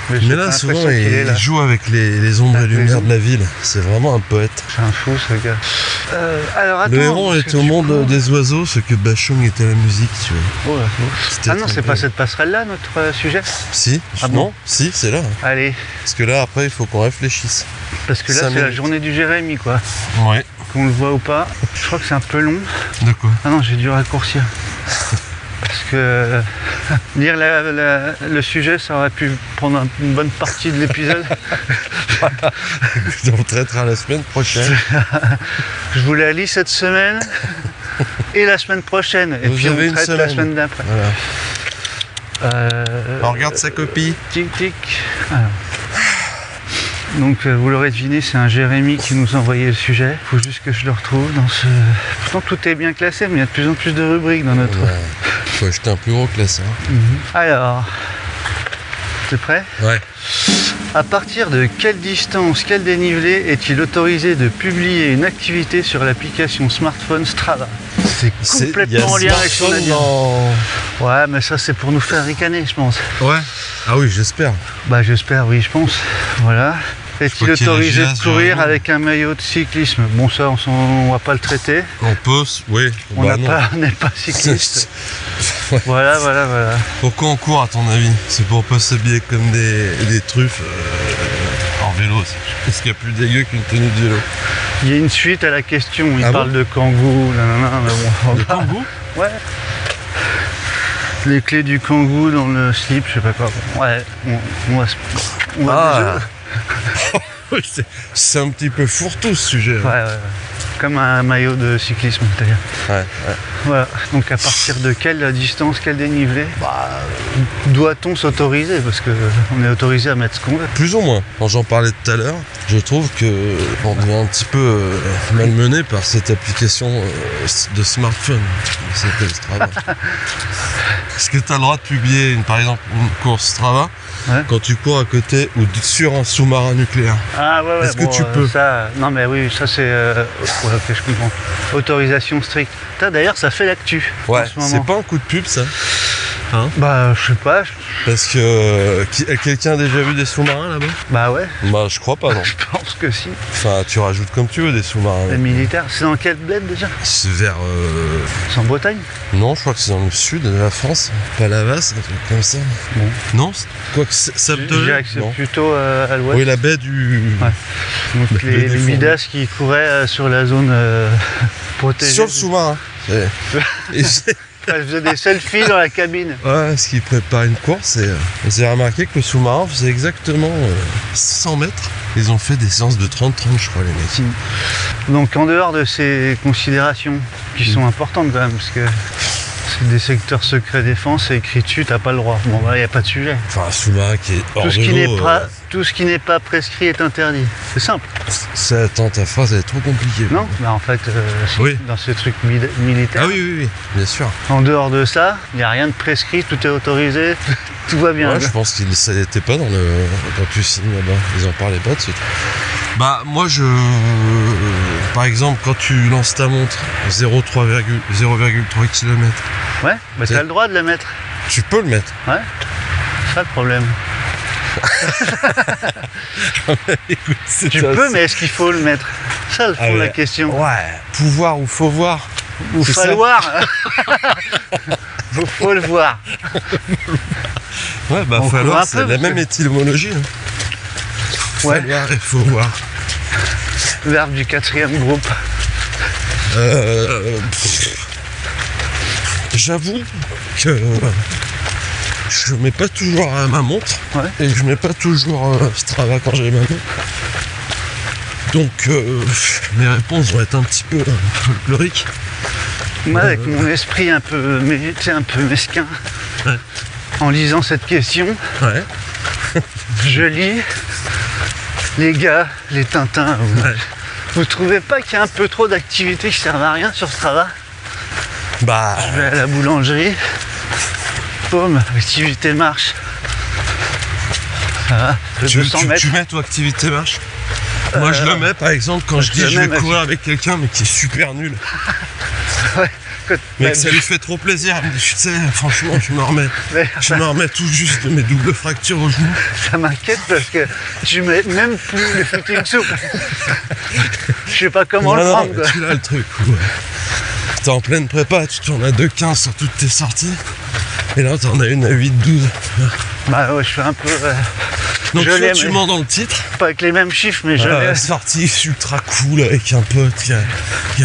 Mais j'ai
Mais
pas
là, souvent,
l'impression qu'il est là.
il joue avec les ombres
Ah,
et
les
lumières
ombres.
de la ville. C'est vraiment un poète.
C'est un fou, ce gars. Alors attends.
Le héron
parce
est
que
au
du
monde
coup-
des oiseaux, ce que Bachung était à la musique, tu vois.
Oh là.
C'était
Ah non, c'est
un
pas
peu-
cette passerelle-là, notre sujet?
Si,
Ah
non,
bon
si, c'est là.
Allez,
Parce que là, après, il faut qu'on réfléchisse.
parce que là,
5
c'est la
minutes.
journée du Jérémy, quoi.
Ouais.
Qu'on le voit ou pas. Je crois que c'est un peu long.
De quoi?
Ah non, j'ai dû raccourcir. Parce que lire le sujet, ça aurait pu prendre une bonne partie de l'épisode.
On traitera la semaine prochaine.
Je vous la lis cette semaine et la semaine prochaine. Et
Vous
puis
avez
on
une
traite la
semaine.
semaine d'après.
Voilà. On regarde sa copie.
Tic tic. Alors. Donc vous l'aurez deviné, c'est un Jérémy qui nous a envoyé le sujet. Il faut juste que je le retrouve dans ce. Pourtant tout est bien classé, mais il y a de plus en plus de rubriques dans notre.
Ouais. Faut acheter un plus gros classeur.
Alors, t'es prêt?
Ouais.
À partir de quelle distance, quel dénivelé est-il autorisé de publier une activité sur l'application smartphone Strava? C'est complètement en lien avec son avis. Ouais, mais ça c'est pour nous faire ricaner, je pense.
Ouais. Ah oui, j'espère.
Bah j'espère, oui, je pense. Voilà. Est-il
Faut qu'il y ait
autorisé
la
de
GS,
courir
Jérémy.
avec un maillot de cyclisme? Bon, ça, on va pas le traiter.
On peut, oui.
On
Bah
n'a
non.
pas- on n'est pas cycliste.
Ouais.
Voilà.
Pourquoi on court à ton avis? C'est pour pas s'habiller comme des truffes en vélo. Est-ce qu'il y a plus dégueu qu'une tenue de vélo?
Il y a une suite à la question. Il
Ah
parle de kangou, nanana, mais bon.
De kangou?
Ouais. Les clés du kangou dans le slip, je sais pas quoi. Ouais, on va
Ah.
déjà-
Oui, c'est un petit peu fourre-tout ce sujet.
Ouais. Comme un maillot de cyclisme d'ailleurs.
Ouais.
Voilà. Donc à partir de quelle distance, quel dénivelé doit-on s'autoriser? Parce qu'on est autorisé à mettre ce qu'on veut.
Plus ou moins. Quand j'en parlais tout à l'heure, je trouve que on devient un petit peu malmené par cette application de smartphone qui s'appelle Strava. Est-ce que tu as le droit de publier, par exemple, une course Strava quand tu cours à côté ou sur un sous-marin nucléaire?
Ah ouais,
Est-ce que tu peux
ça, non mais oui, ça c'est... ouais, ok, je comprends. Autorisation stricte. D'ailleurs, ça fait l'actu
Ouais,
en ce moment.
c'est pas un coup de pub ça? Hein?
Bah, je sais pas.
Parce que quelqu'un a déjà vu des sous-marins là-bas?
Bah ouais.
Bah je crois pas non.
Je pense que si.
Enfin tu rajoutes comme tu veux des sous-marins.
Les militaires, c'est dans quel bled déjà?
C'est vers...
C'est en Bretagne?
Non, je crois que c'est dans le sud de la France. Palavas, un truc comme ça.
Bon.
Non, quoi que ça
Je dirais que c'est plutôt à l'ouest.
Oui, la baie du...
Ouais. Donc
Le
les
défend.
midas qui couraient sur la zone protégée.
Sur le sous-marin. Et
Elles faisaient des selfies dans la cabine.
ouais, ce qui prépare une course, et j'ai remarqué que le sous-marin faisait exactement 100 mètres. Ils ont fait des séances de 30-30, je crois, les mecs.
Donc en dehors de ces considérations qui sont importantes quand même, parce que c'est des secteurs secrets défense et écrit dessus, t'as pas le droit. Bon bah il n'y a pas de sujet.
Enfin, un sous-marin qui est hors
Tout ce
de
qui n'est
l'eau,
pas, tout ce qui n'est pas prescrit est interdit. C'est simple.
ça, attends, ta phrase elle est trop compliquée.
Non, bah en fait, si,
Oui.
dans ces trucs militaires,
Ah oui, bien sûr.
en dehors de ça, il n'y a rien de prescrit, tout est autorisé, tout va bien.
Ouais, je pense qu'il ça n'était pas dans le quand tu signes là-bas. Ils en parlaient pas de ce truc. Bah moi par exemple quand tu lances ta montre 0,3 km,
Ouais, bah t'as le droit de le mettre.
tu peux le mettre.
Ouais, c'est ça le problème.
Écoute, c'est
Tu
ça,
peux,
c'est-
mais est-ce qu'il faut le mettre? Ça,
Ah
c'est la
ouais.
question.
Ouais, pouvoir ou faut voir.
Ou
c'est ça.
falloir. Faut le voir.
Ouais, bah
On court un
falloir,
peu,
c'est la
parce
même
que-
étymologie. Hein.
Ouais.
Falloir et faut voir.
Verbe du 4e groupe.
J'avoue que je mets pas toujours ma montre
Ouais.
et je mets pas toujours Strava quand j'ai ma montre. Donc mes réponses vont être un petit peu folkloriques.
Moi, avec mon esprit un peu, tu sais, un peu mesquin,
Ouais.
en lisant cette question,
Ouais.
je lis les gars, les Tintins. Vous trouvez pas qu'il y a un peu trop d'activités qui servent à rien sur Strava?
Bah
Je vais à la boulangerie, boum, activité marche. Ça va,
tu
200 mètres.
mets toi activité marche. Moi je le mets par exemple quand je
je
dis
le
je
mets,
vais courir avec quelqu'un mais qui est super nul.
Ouais,
Mais que ça lui fait trop plaisir. Elle me dit, tu sais, franchement, je me remets tout juste de mes doubles fractures au genou.
ça m'inquiète parce que tu mets même plus le footing souple. Je sais pas comment le
Non,
prendre.
mais
Quoi.
tu l'as le truc. Ouais. T'es en pleine prépa, tu tournes à 2,15 sur toutes tes sorties. Et là, t'en as une à 8,12.
Bah ouais, je suis un peu.
Donc,
Je
soit
l'ai,
tu
mais-
mens dans le titre.
Pas avec les mêmes chiffres, mais je l'ai.
Sortie ultra cool avec un pote qui a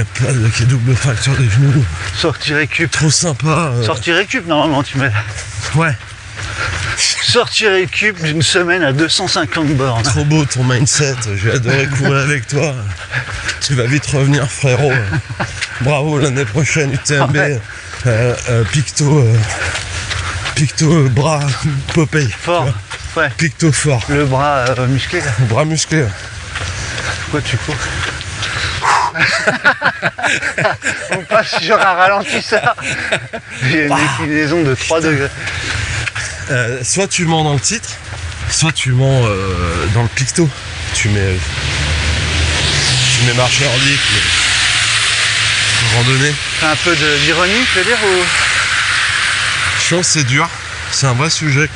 pas de qui a double fracture des genoux.
Sortie récup.
Trop sympa.
Sortie récup, normalement, tu mets.
Ouais,
Sortie récup d'une semaine à 250 bornes.
trop beau ton mindset. J'ai adoré courir avec toi. Tu vas vite revenir, frérot. Bravo, l'année prochaine, UTMB. Picto bras Popeye.
Fort. Ouais.
Picto fort.
Le bras musclé, là.
Bras musclé.
Pourquoi tu cours? On passe sur un ralentisseur. Il y a une déclinaison de 3 degrés.
Soit tu mens dans le titre, soit tu mens dans le picto. Tu mets marche nordique, randonnée.
C'est un peu d'ironie, je veux dire, ou...
Je pense que c'est dur. C'est un vrai sujet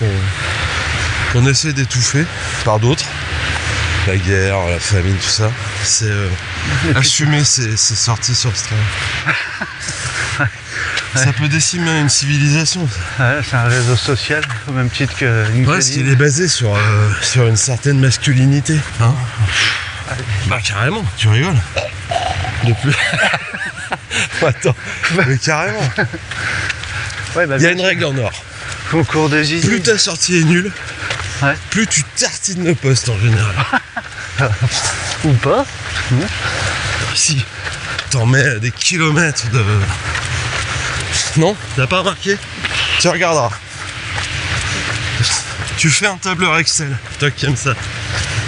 qu'on essaie d'étouffer par d'autres. La guerre, la famine, tout ça. C'est assumer ses sorties sur Strava. Ça peut décimer une civilisation. Ça.
Ouais, c'est un réseau social, au même titre que LinkedIn.
Ouais, parce qu'il est basé sur une certaine masculinité. Hein bah carrément, tu rigoles. Depuis. Attends, mais carrément.
Ouais, bah,
Il y a une règle en or.
concours de zizi.
Plus ta sortie est nulle,
Ouais.
plus tu tartines le poste en général.
Ou pas.
Si. t'en mets des kilomètres de... Non, t'as pas remarqué? Tu regarderas. Tu fais un tableur Excel, toi qui aimes ça.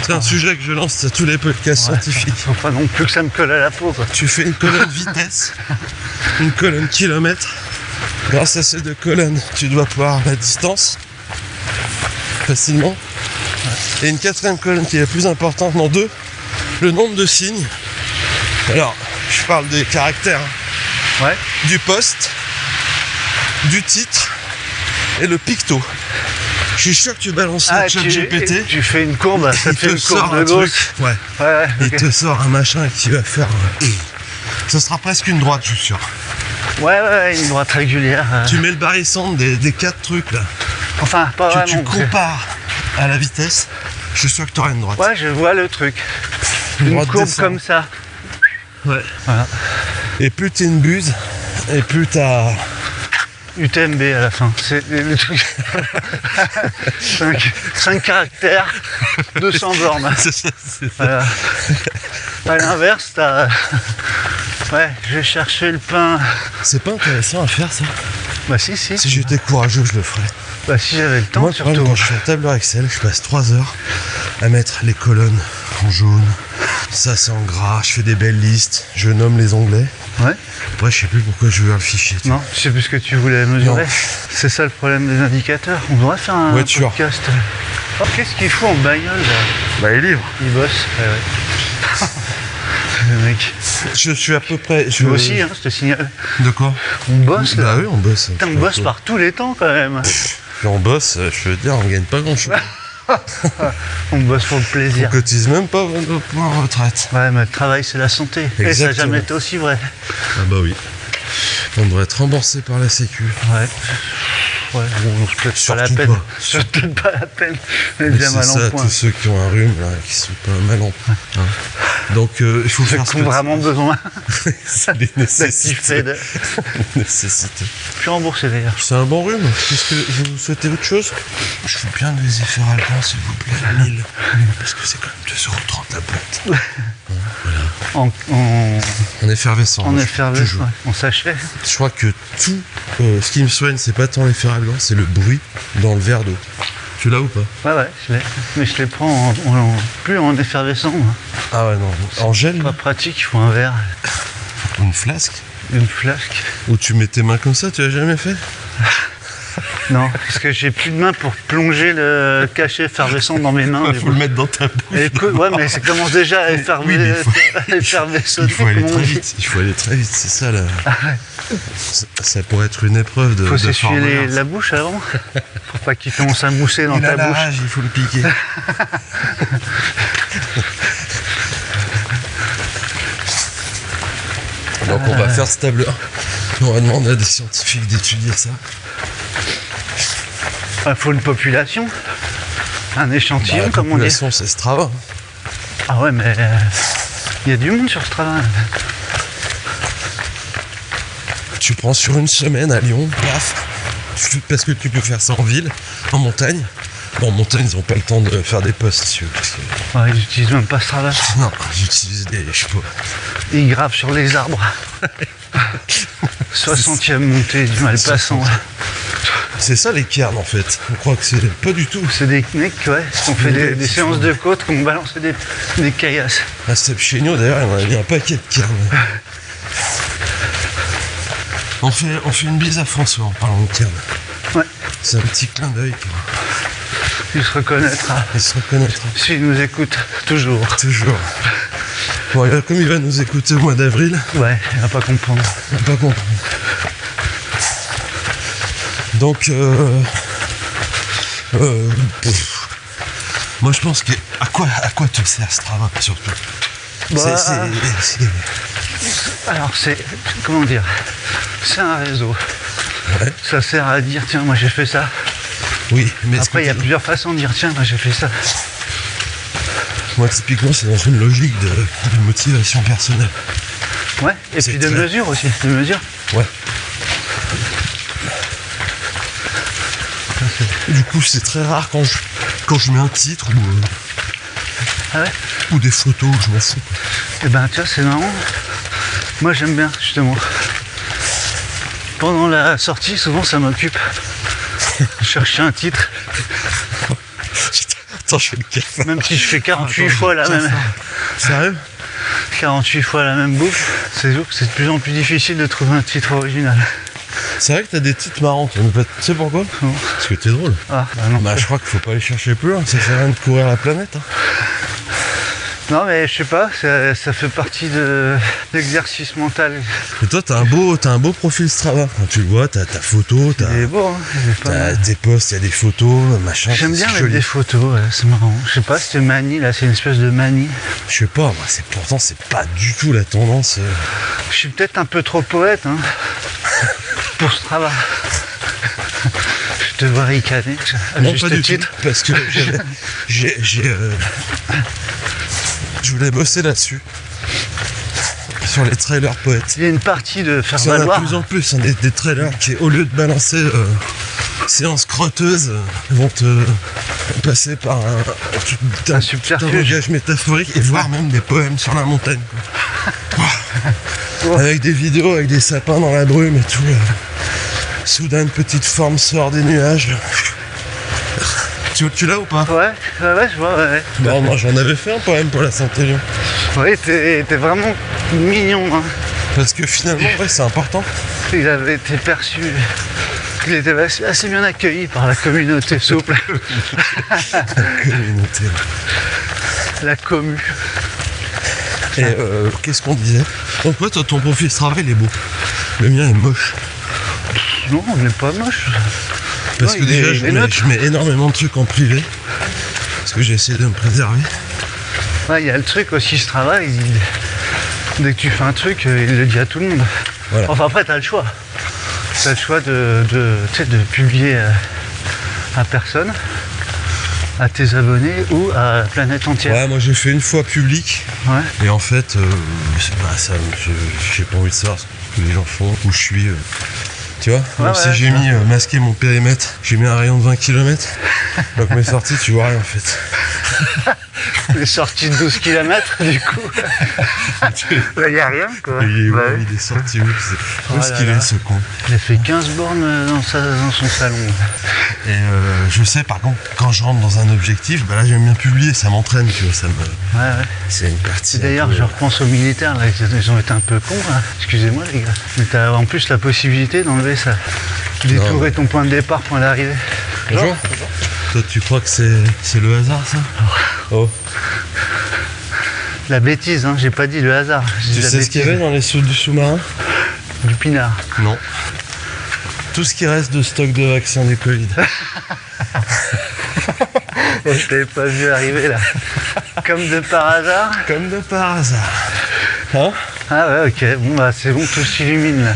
C'est un sujet que je lance à tous les podcasts scientifiques.
Faut pas non plus que ça me colle à la peau, quoi.
Tu fais une colonne vitesse, une colonne kilomètre. Grâce à ces deux colonnes, tu dois pouvoir la distance facilement. Et une quatrième colonne qui est la plus importante, non deux, le nombre de signes. Alors, je parle des caractères, hein.
Ouais.
Du poste, du titre et le picto. Je suis sûr que tu balances le chat GPT.
Tu fais une courbe, ça te fait une courbe de
truc.
gauche.
Ouais.
Ouais,
Il
ok.
te sort un machin qui va faire... ça sera presque une droite, je suis sûr.
Ouais, une droite régulière.
Tu mets le barycentre des 4 trucs là.
Enfin, pas
Que
vraiment.
tu compares à la vitesse, je suis sûr que tu auras une droite.
Ouais, je vois le truc. Une
droite
courbe
descend.
comme ça.
Ouais.
Voilà.
Et plus t'es une buse, et plus t'as...
UTMB à la fin. C'est le truc. 5 caractères, 200 bornes.
C'est ça.
Voilà. À l'inverse, t'as. Ouais, je vais chercher le pain.
C'est pas intéressant à faire ça.
Bah si.
Si j'étais courageux, je le ferais.
Bah si j'avais le temps,
Moi, le problème,
surtout.
quand je fais un tableur Excel, je passe 3 heures à mettre les colonnes en jaune. Ça, c'est en gras. Je fais des belles listes. Je nomme les onglets.
Ouais.
Après, je sais plus pourquoi je veux un fichier. tu
Non, je sais plus ce que tu voulais mesurer.
Non.
C'est ça le problème des indicateurs. On devrait faire un
Voiture.
podcast. Oh, qu'est-ce qu'il fout en bagnole là?
Bah, les livres.
Il bosse. Ouais. Le mec.
Je suis à peu près...
Moi aussi, hein, je te signale.
De quoi?
On bosse là.
Bah oui, on bosse.
Putain, on bosse par tous les temps quand même.
Puis on bosse, je veux dire, on gagne pas grand-chose.
On bosse pour le
On
plaisir.
cotise même pas pour la retraite.
Ouais, mais le travail c'est la santé. Et ça n'a
Exactement.
jamais été aussi vrai.
Ah bah oui. On devrait être remboursé par la sécu.
Ouais. Ouais, bon, c'est peut-être pas la
Surtout
peine.
pas.
C'est peut-être pas la peine. On est
Mais
bien
c'est
mal en
ça,
point.
tous ceux qui ont un rhume, là, qui sont pas mal en point. hein. Donc il faut
Ceux
faire
qui ont vraiment besoin
c'est des
d'activer
nécessités.
de.
Nécessités.
Je suis remboursé d'ailleurs.
C'est un bon rhume. Qu'est-ce que vous souhaitez autre chose? Je veux bien des efferalgan, s'il vous plaît, à 1000. Parce que c'est quand même 2,30 € la boîte. En effervescent.
En
moi,
effervescent,
toujours.
ouais, en sachet.
Je crois que tout ce qui me soigne, c'est pas tant l'efferalgan, c'est le bruit dans le verre d'eau. Tu l'as ou pas?
Ouais, je l'ai. Mais je les prends plus en effervescent. Hein.
Ah ouais, non. En gel?
Pas pratique, il faut un verre,
Une flasque?
une flasque.
Où tu mets tes mains comme ça, tu l'as jamais fait?
Non, parce que j'ai plus de main pour plonger le cachet effervescent dans mes mains.
Il
du
faut
coup.
le mettre dans ta bouche.
Et écoute, ouais, mais ça commence déjà à
Oui, mais
effervescenter.
Il faut aller
comme on
très
dit.
vite. Il faut aller très vite, c'est ça là. Ça pourrait être une épreuve de.
Faut
de
s'essuyer
Fort Boyard.
la bouche avant, pour pas qu'il commence à mousser dans
Il a
ta
la
bouche.
rage, il faut le piquer. Donc on va faire ce tableur. On va demander à des scientifiques d'étudier ça.
Il faut une population, un échantillon,
La
comme on dit.
population, c'est Strava.
Ah ouais, mais il y a du monde sur ce travail.
Tu prends sur une semaine à Lyon, paf. Parce que tu peux faire ça en ville, en montagne. Bon, en montagne, ils n'ont pas le temps de faire des posts dessus. Parce que...
Ouais, ils utilisent même pas ce travail.
Non, j'utilise des chevaux.
Ils gravent sur les arbres. 60e montée du Malpassant.
C'est ça les cairns en fait. On croit que c'est pas du tout.
C'est des mecs qui ont fait des séances de côte, qui ont balancé des caillasses.
À Step Chéniaud d'ailleurs, il en a mis un paquet de cairns. On fait une bise à François en parlant de cairns.
Ouais,
C'est un petit clin d'œil.
il se reconnaîtra.
Il se reconnaîtra.
S'il nous écoute, toujours.
Toujours. Bon, là, comme il va nous écouter au mois d'avril,
Ouais, il va pas comprendre.
on va pas comprendre. Donc, moi je pense que à quoi te sert Strava surtout?
Bah,
C'est-
Alors comment dire, c'est un réseau.
Ouais.
Ça sert à dire tiens moi j'ai fait ça.
Oui, mais est-ce
Après il y a
que
plusieurs façons de dire tiens moi j'ai fait ça.
moi typiquement c'est dans une logique de motivation personnelle.
Ouais, et
C'est
puis de
très-
mesure aussi, de mesure.
Ouais. Du coup c'est très rare quand je mets un titre
Ah ouais.
ou des photos, je m'en fous.
Et ben tu vois c'est marrant. Moi j'aime bien justement. Pendant la sortie, souvent ça m'occupe. Chercher un titre.
Attends, je fais le café.
Même si je fais 48 fois la même.
Sérieux?
48 fois la même boucle, c'est sûr que c'est de plus en plus difficile de trouver un titre original.
C'est vrai que t'as des titres marrants, toi, mais tu sais pourquoi?
Non.
Parce que t'es drôle.
Ah, bah non.
Bah je crois qu'il faut pas aller chercher plus loin, ça sert à rien de courir la planète. Hein.
Non mais je sais pas, ça fait partie de l'exercice mental.
Et toi t'as un beau profil Strava. Quand tu le vois, t'as ta photo,
Il est beau, hein. Il est pas mal.
tes posts, il y a des photos, machin.
J'aime bien
c'est
mettre
joli.
des photos, ouais, c'est marrant. Je sais pas, cette manie là, c'est une espèce de manie.
Je sais pas, moi pourtant c'est pas du tout la tendance.
Je suis peut-être un peu trop poète, hein, pour ce travail. Je te vois ricaner, à
Non,
juste
pas du
titre.
tout, parce que je voulais bosser là-dessus. Sur les trailers poètes.
Il y a une partie de faire
Il y en a de
valoir.
plus en plus, hein, des trailers qui, au lieu de balancer séance crotteuse, vont te passer par un
subterfuge.
langage métaphorique et voire même des poèmes sur la montagne. Quoi.
Ouais.
Avec des vidéos, avec des sapins dans la brume et tout. Soudain, une petite forme sort des nuages. Tu l'as ou pas?
Ouais, je vois, ouais.
Non, moi j'en avais fait un poème pour la Saint-Élion.
Oui, t'es vraiment mignon, hein.
Parce que finalement, ouais, c'est important.
Il avait été perçu. Il était assez bien accueilli par la communauté souple.
Communauté.
La commu.
Et qu'est-ce qu'on disait? Donc ouais, toi, ton profil Strava, il est beau. Le mien est moche.
Non, on n'est pas moche.
Parce
Non,
que
il est-
déjà,
il est neutre.
je mets énormément de trucs en privé. Parce que j'ai essayé de me préserver.
Ouais, il y a le truc aussi, ce travail. Dès que tu fais un truc, il le dit à tout le monde.
Voilà.
Enfin, après, t'as le choix. T'as le choix de publier à personne, à tes abonnés ou à la planète entière.
Ouais, moi j'ai fait une fois public.
Ouais.
Et en fait, j'ai pas envie de savoir ce que les gens font, où je suis. Tu vois, même
Ouais,
si j'ai
ouais.
mis masqué mon périmètre, j'ai mis un rayon de 20 km. Donc mes sorties, tu vois rien en fait.
Les sorties de 12 km, du coup. Il n'y a rien, quoi.
Il est où,
Bah oui.
il est sorti où? Où
Oh
est-ce
là
qu'il
là.
est ce con?
Il a fait 15 bornes dans son salon.
Et je sais par contre, quand je rentre dans un objectif, bah là j'aime bien publier, ça m'entraîne, tu vois,
Ouais, ouais.
c'est une partie.
Et d'ailleurs,
un peu-
je repense aux militaires, là, ils ont été un peu cons, là. Excusez-moi, les gars. Mais t'as en plus la possibilité d'enlever ça. Détourer ton point de départ, point d'arrivée.
Bonjour. Toi, tu crois que c'est le hasard, ça? Oh.
La bêtise, hein, j'ai pas dit le hasard. J'ai dit
Tu
la
sais ce qu'il y
bêtise.
avait dans les sous du sous-marin?
Du pinard.
Non. Tout ce qui reste de stock de vaccins du Covid.
Je t'avais pas vu arriver, là. Comme de par hasard.
Comme de par hasard. Hein?
Ah ouais, ok. Bon, bah, c'est bon, tout s'illumine, là.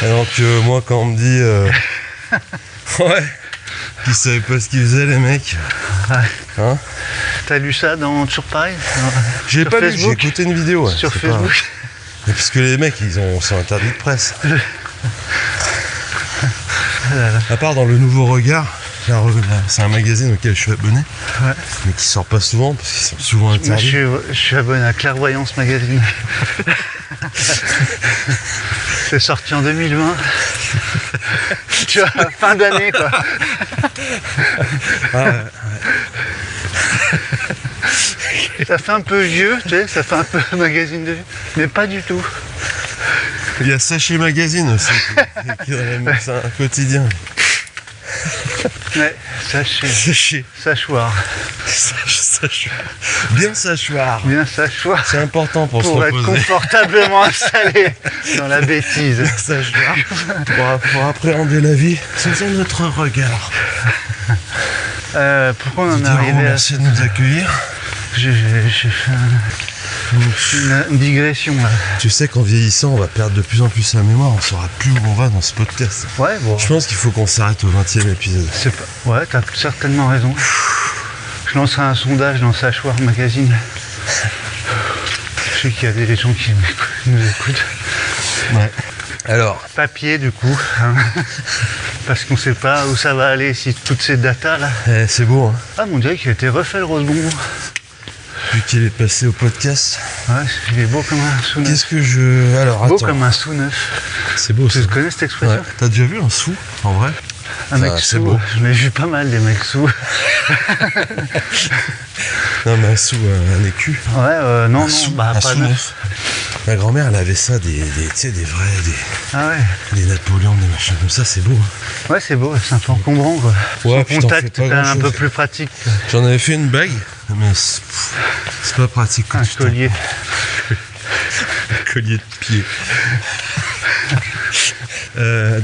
Alors que moi, quand on me dit... ouais. Qu'ils savaient pas ce qu'ils faisaient, les mecs.
Ouais.
Hein?
T'as lu ça dans Toujours Pareil?
J'ai
Sur
pas lu, j'ai
Facebook?
écouté une vidéo. Ouais.
Sur
C'est pas-
Facebook.
Mais parce que les mecs, sont interdits de presse. À part dans le Nouveau Regard, c'est un magazine auquel je suis abonné,
Ouais.
mais qui sort pas souvent parce qu'ils sont souvent
Moi,
interdits.
je suis abonné à Clairvoyance Magazine. C'est sorti en 2020. Tu vois, fin d'année, quoi.
Ah, ouais.
Ça fait un peu vieux, tu sais, ça fait un peu magazine de vieux, mais pas du tout.
Il y a Sachet Magazine aussi, qui est c'est un quotidien.
Ouais, sachez,
Sachet.
sachoir.
Bien sachoir.
Bien sachoir
C'est important pour se
pour être
reposer.
confortablement installé dans la bêtise.
Sachoir. Pour appréhender la vie sous un autre regard.
Pourquoi on en est
Diderot,
arrivé à...
merci de nous accueillir.
J'ai fait une digression, là.
Tu sais qu'en vieillissant, on va perdre de plus en plus la mémoire. On saura plus où on va dans ce podcast.
Ouais, bon,
Je pense qu'il faut qu'on s'arrête au 20e épisode.
c'est pas... Ouais, t'as certainement raison. Je lancerai un sondage dans Sachoir Magazine. Je sais qu'il y a des gens qui nous écoutent.
Ouais. Alors,
Papier, du coup. Hein. Parce qu'on sait pas où ça va aller, si toutes ces datas là.
c'est beau, hein.
Ah, mon Dieu, qu'il a été refait le rose bonbon.
depuis qu'il est passé au podcast.
Ouais, il est beau comme un sou neuf.
Qu'est-ce que je... Alors,
Beau
attends.
comme un sou neuf.
C'est beau, ça.
Tu connais cette expression?
Ouais. T'as déjà vu un sou, en vrai?
Un mec
c'est
sous,
beau.
je l'ai vu pas mal des mecs sous.
Non, mais un sou, un écu.
Ouais, non,
Un sou,
bah
un
pas
sou
neuf.
neuf. Ma grand-mère, elle avait ça, tu sais, des vrais,
Ah ouais.
des Napoléons, des machins comme ça, c'est beau. Hein.
Ouais, c'est beau, c'est un peu encombrant quoi.
Ouais,
Sans
puis t'en fais
contact,
pas
c'est quand même un
grand-chose.
peu plus pratique.
J'en avais fait une bague, mais c'est pas pratique.
Un collier.
Collier de pied.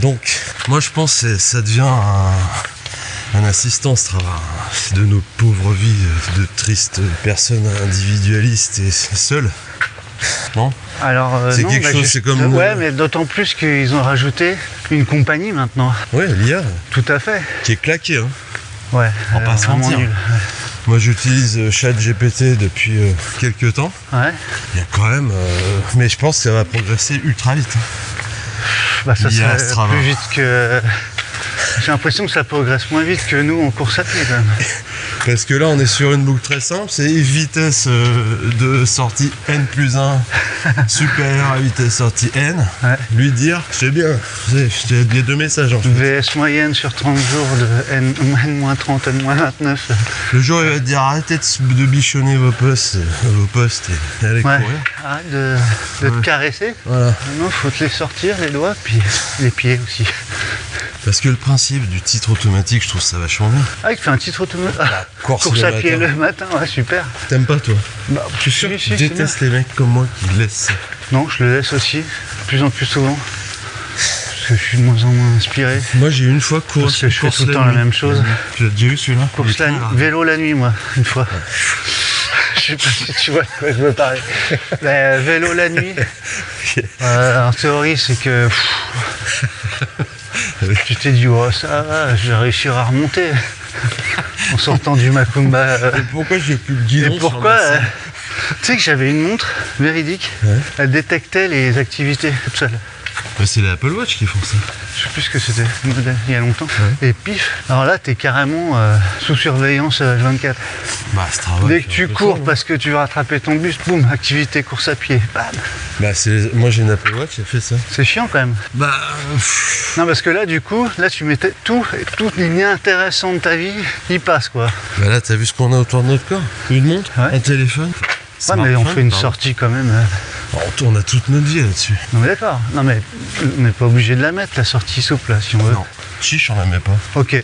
Donc, moi je pense que ça devient un assistant ce travail de nos pauvres vies de tristes personnes individualistes et seules. Non?
Alors,
C'est
non,
quelque
bah,
chose, c'est comme
Ouais, mais d'autant plus qu'ils ont rajouté une compagnie maintenant.
Ouais, l'IA
Tout à fait.
qui est claquée. Hein.
Ouais.
On va pas se
vraiment
mentir.
nul.
Moi j'utilise ChatGPT depuis quelques temps.
Ouais.
Il y a quand même. Mais je pense que ça va progresser ultra vite. Hein.
Bah ça
l'IA,
serait
Strava.
plus vite que... J'ai l'impression que ça progresse moins vite que nous en course à pied quand même.
Parce que là, on est sur une boucle très simple, c'est vitesse de sortie N+1 supérieure à vitesse sortie N.
Ouais.
Lui dire, c'est bien, je t'ai dit 2 messages en fait.
VS moyenne sur 30 jours de N-30, N-29.
Le jour, il va te dire, arrêtez de bichonner vos postes et allez
Ouais.
courir.
Arrête de te caresser.
Voilà.
Non, faut te les sortir, les doigts, puis les pieds aussi.
Parce que le principe du titre automatique, je trouve ça vachement bien.
Ah, il fait un titre automatique.
Course
Course
le
à pied
matin.
le matin, ouais, super.
T'aimes pas toi?
Bah,
Je suis sûr
si,
que
si,
tu
c'est
détestes les mecs comme moi qui laissent ça.
Non, je le laisse aussi, de plus en plus souvent. Parce que je suis de moins en moins inspiré.
Moi, j'ai une fois couru
Parce que je fais tout le temps la même chose.
Tu l'as déjà vu celui-là? Il
Course
est
la
très
nuit,
rare.
vélo la nuit, moi, une fois. Je sais pas si tu vois de quoi je veux parler. Mais, vélo la nuit, en théorie, c'est que tu t'es dit, oh ça va, je vais réussir à remonter en sortant du Macumba.
Pourquoi j'ai plus le guidon
Et
sur
pourquoi
ma selle
tu sais que j'avais une montre véridique,
Ouais.
elle détectait les activités toute seule.
Bah, c'est les Apple Watch qui font ça.
Je sais plus ce que c'était, le modèle, il y a longtemps. Et pif, alors là t'es carrément sous surveillance 24.
Bah, Strava.
Dès
qui
que
est
tu
un peu
cours
ça, hein.
parce que tu veux rattraper ton bus, boum, activité course à pied, bam.
Bah, moi j'ai une Apple Watch qui a fait ça.
C'est chiant quand même.
Bah,
Non parce que là du coup, là tu mettais toutes les liens intéressants de ta vie, ils passent quoi.
bah là, t'as vu ce qu'on a autour de notre corps? Une montre,
Ouais.
un téléphone.
Ouais mais on
smartphone,
fait une
pardon.
sortie quand même.
On tourne à toute notre vie là-dessus.
Non mais d'accord, non mais on n'est pas obligé de la mettre la sortie souple là si on veut.
Non. Chiche, on la met pas.
Ok,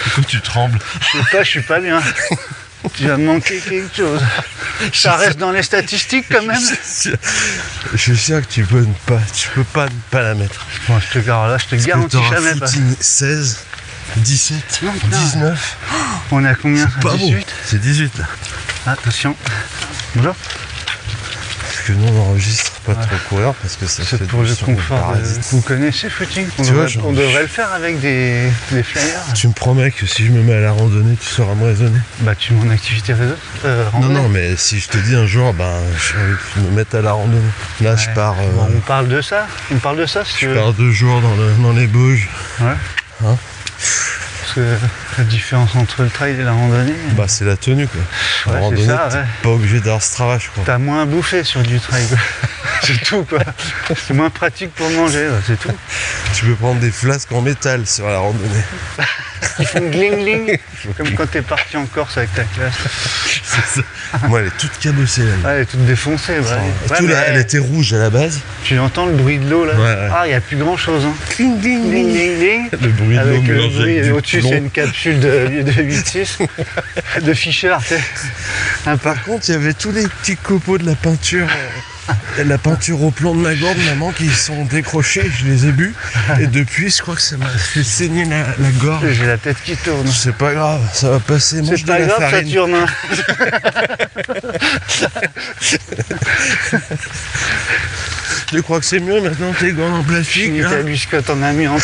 Pourquoi tu trembles?
je sais pas, je suis pas bien. Tu vas me manquer quelque chose. Ça reste dans les statistiques quand même.
Je suis sûr que tu peux pas ne pas la mettre.
Bon, je te garantis
Parce que
jamais
t'auras
pas.
footing 16, 17,
Non, putain.
19.
On est à combien?
Pas beau.
18.
C'est 18 là.
Attention. Bonjour.
Parce que nous on enregistre pas trop courir parce que ça
C'est
fait
pour
du
le
son
confort.
parasite.
Vous connaissez footing?
Tu vois, genre-
On devrait le faire avec des flyers.
Tu me promets que si je me mets à la randonnée, tu sauras me raisonner?
Bah tu mets en activité réseau.
Non,
randonnée.
non, mais si je te dis un jour, ben, j'ai envie que tu me mettes à la randonnée. Là, je
Ouais.
pars,
Bon, on parle de ça. On parle de ça si tu
je
veux.
pars 2 jours dans les Bauges.
Ouais.
Hein
Parce que la différence entre le trail et la randonnée,
Bah, c'est la tenue, quoi. La
Ouais, c'est
randonnée,
ça,
t'es
ouais.
pas obligé d'avoir Strava, je crois.
t'as moins bouffé sur du trail. quoi. C'est tout quoi. C'est moins pratique pour manger, ouais, c'est tout.
Tu peux prendre des flasques en métal sur la randonnée.
Ils font gling gling. Comme quand t'es parti en Corse avec ta classe.
C'est ça. Moi, elle est toute cabossée, là.
Ah, elle est toute défoncée. Bah,
Et
ouais,
tout,
mais
là, elle était rouge à la base.
tu entends le bruit de l'eau là.
Ouais, ouais.
Ah, il n'y a plus grand chose. Hein.
Ding, ding,
Ding ding ding.
Le bruit de l'eau
Avec le
mélangé avec
bruit,
du
au-dessus
plomb.
c'est une capsule de 8-6 de Fischer, tu sais. Un peu.
Par contre, il y avait tous les petits copeaux de la peinture. La peinture au plomb de ma gourde, maman, qui sont décrochés, je les ai bu. Et depuis, je crois que ça m'a fait saigner la gorge.
J'ai la tête qui tourne.
C'est pas grave, ça va passer. Mange
C'est
de
pas
la
grave, ça
farine.
tourne. Hein.
Tu crois que c'est mieux maintenant tes gants en plastique
Finis
hein
ta biscotte en amiante.